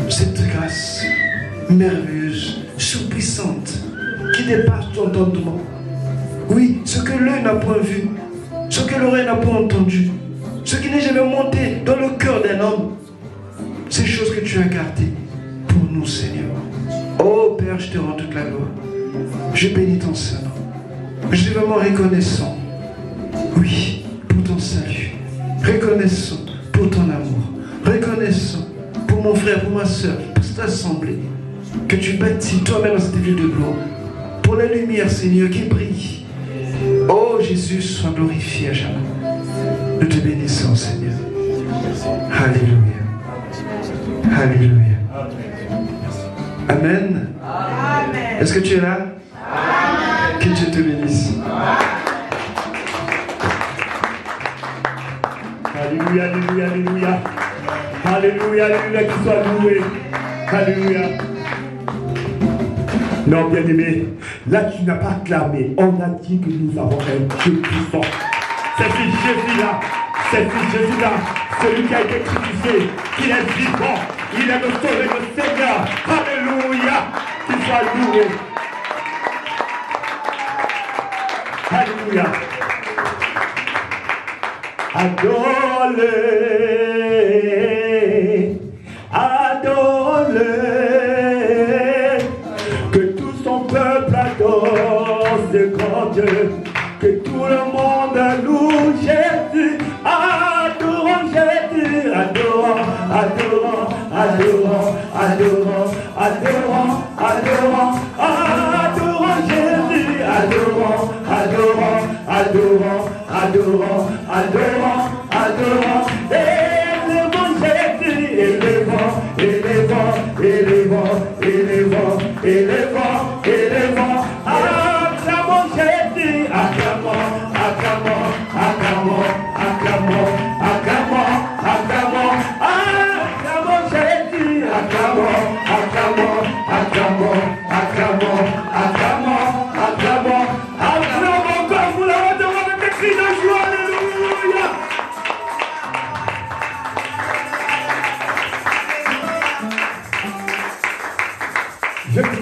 cette grâce merveilleuse, surpuissante, qui dépasse ton entendement. Oui, ce que l'œil n'a point vu, ce que l'oreille n'a point entendu, ce qui n'est jamais monté dans le cœur d'un homme, ces choses que tu as gardées pour nous, Seigneur. Oh Père, je te rends toute la gloire. Je bénis ton Saint-Nom. Je suis vraiment reconnaissant, oui, pour ton salut, reconnaissant pour ton amour, reconnaissant pour mon frère, pour ma soeur, pour cette assemblée que tu bâtis toi-même dans cette ville de gloire, pour la lumière, Seigneur, qui brille. Oh Jésus, sois glorifié à jamais. Nous te bénissons, Seigneur. Alléluia. Alléluia. Amen. Amen. Est-ce que tu es là? Amen. Que Dieu te bénisse. Alléluia, alléluia, alléluia. Alléluia, alléluia, qu'il soit loué. Alléluia. Non, bien-aimé, là tu n'as pas acclamé. On a dit que nous avons un Dieu puissant. C'est ce Jésus-là, c'est ce Jésus-là, celui qui a été crucifié, il est vivant, il est le Sauveur, le Seigneur. Alléluia, qu'il soit loué. Alléluia. Adore-le, adore-le, que tout son peuple adore ce grand Dieu, que tout le monde loue Jésus, adorons Jésus, adorons, adorons, adorons, adorons, adorons, adorons, adorons Jésus, adorons, adorons, adorons, adorons, adorons, adorons, élevons Jésus, élevons, élevons, élevons, élevons, élevons, élevons, acclamons Jésus, acclamons, acclamons, acclamons, acclamons, acclamons, acclamons, acclamons Jésus, acclamons, acclamons, acclamons, acclamons, acclamons, acclamons, acclamons comme vous l'avez demandé avec des cris de joie, alléluia. Je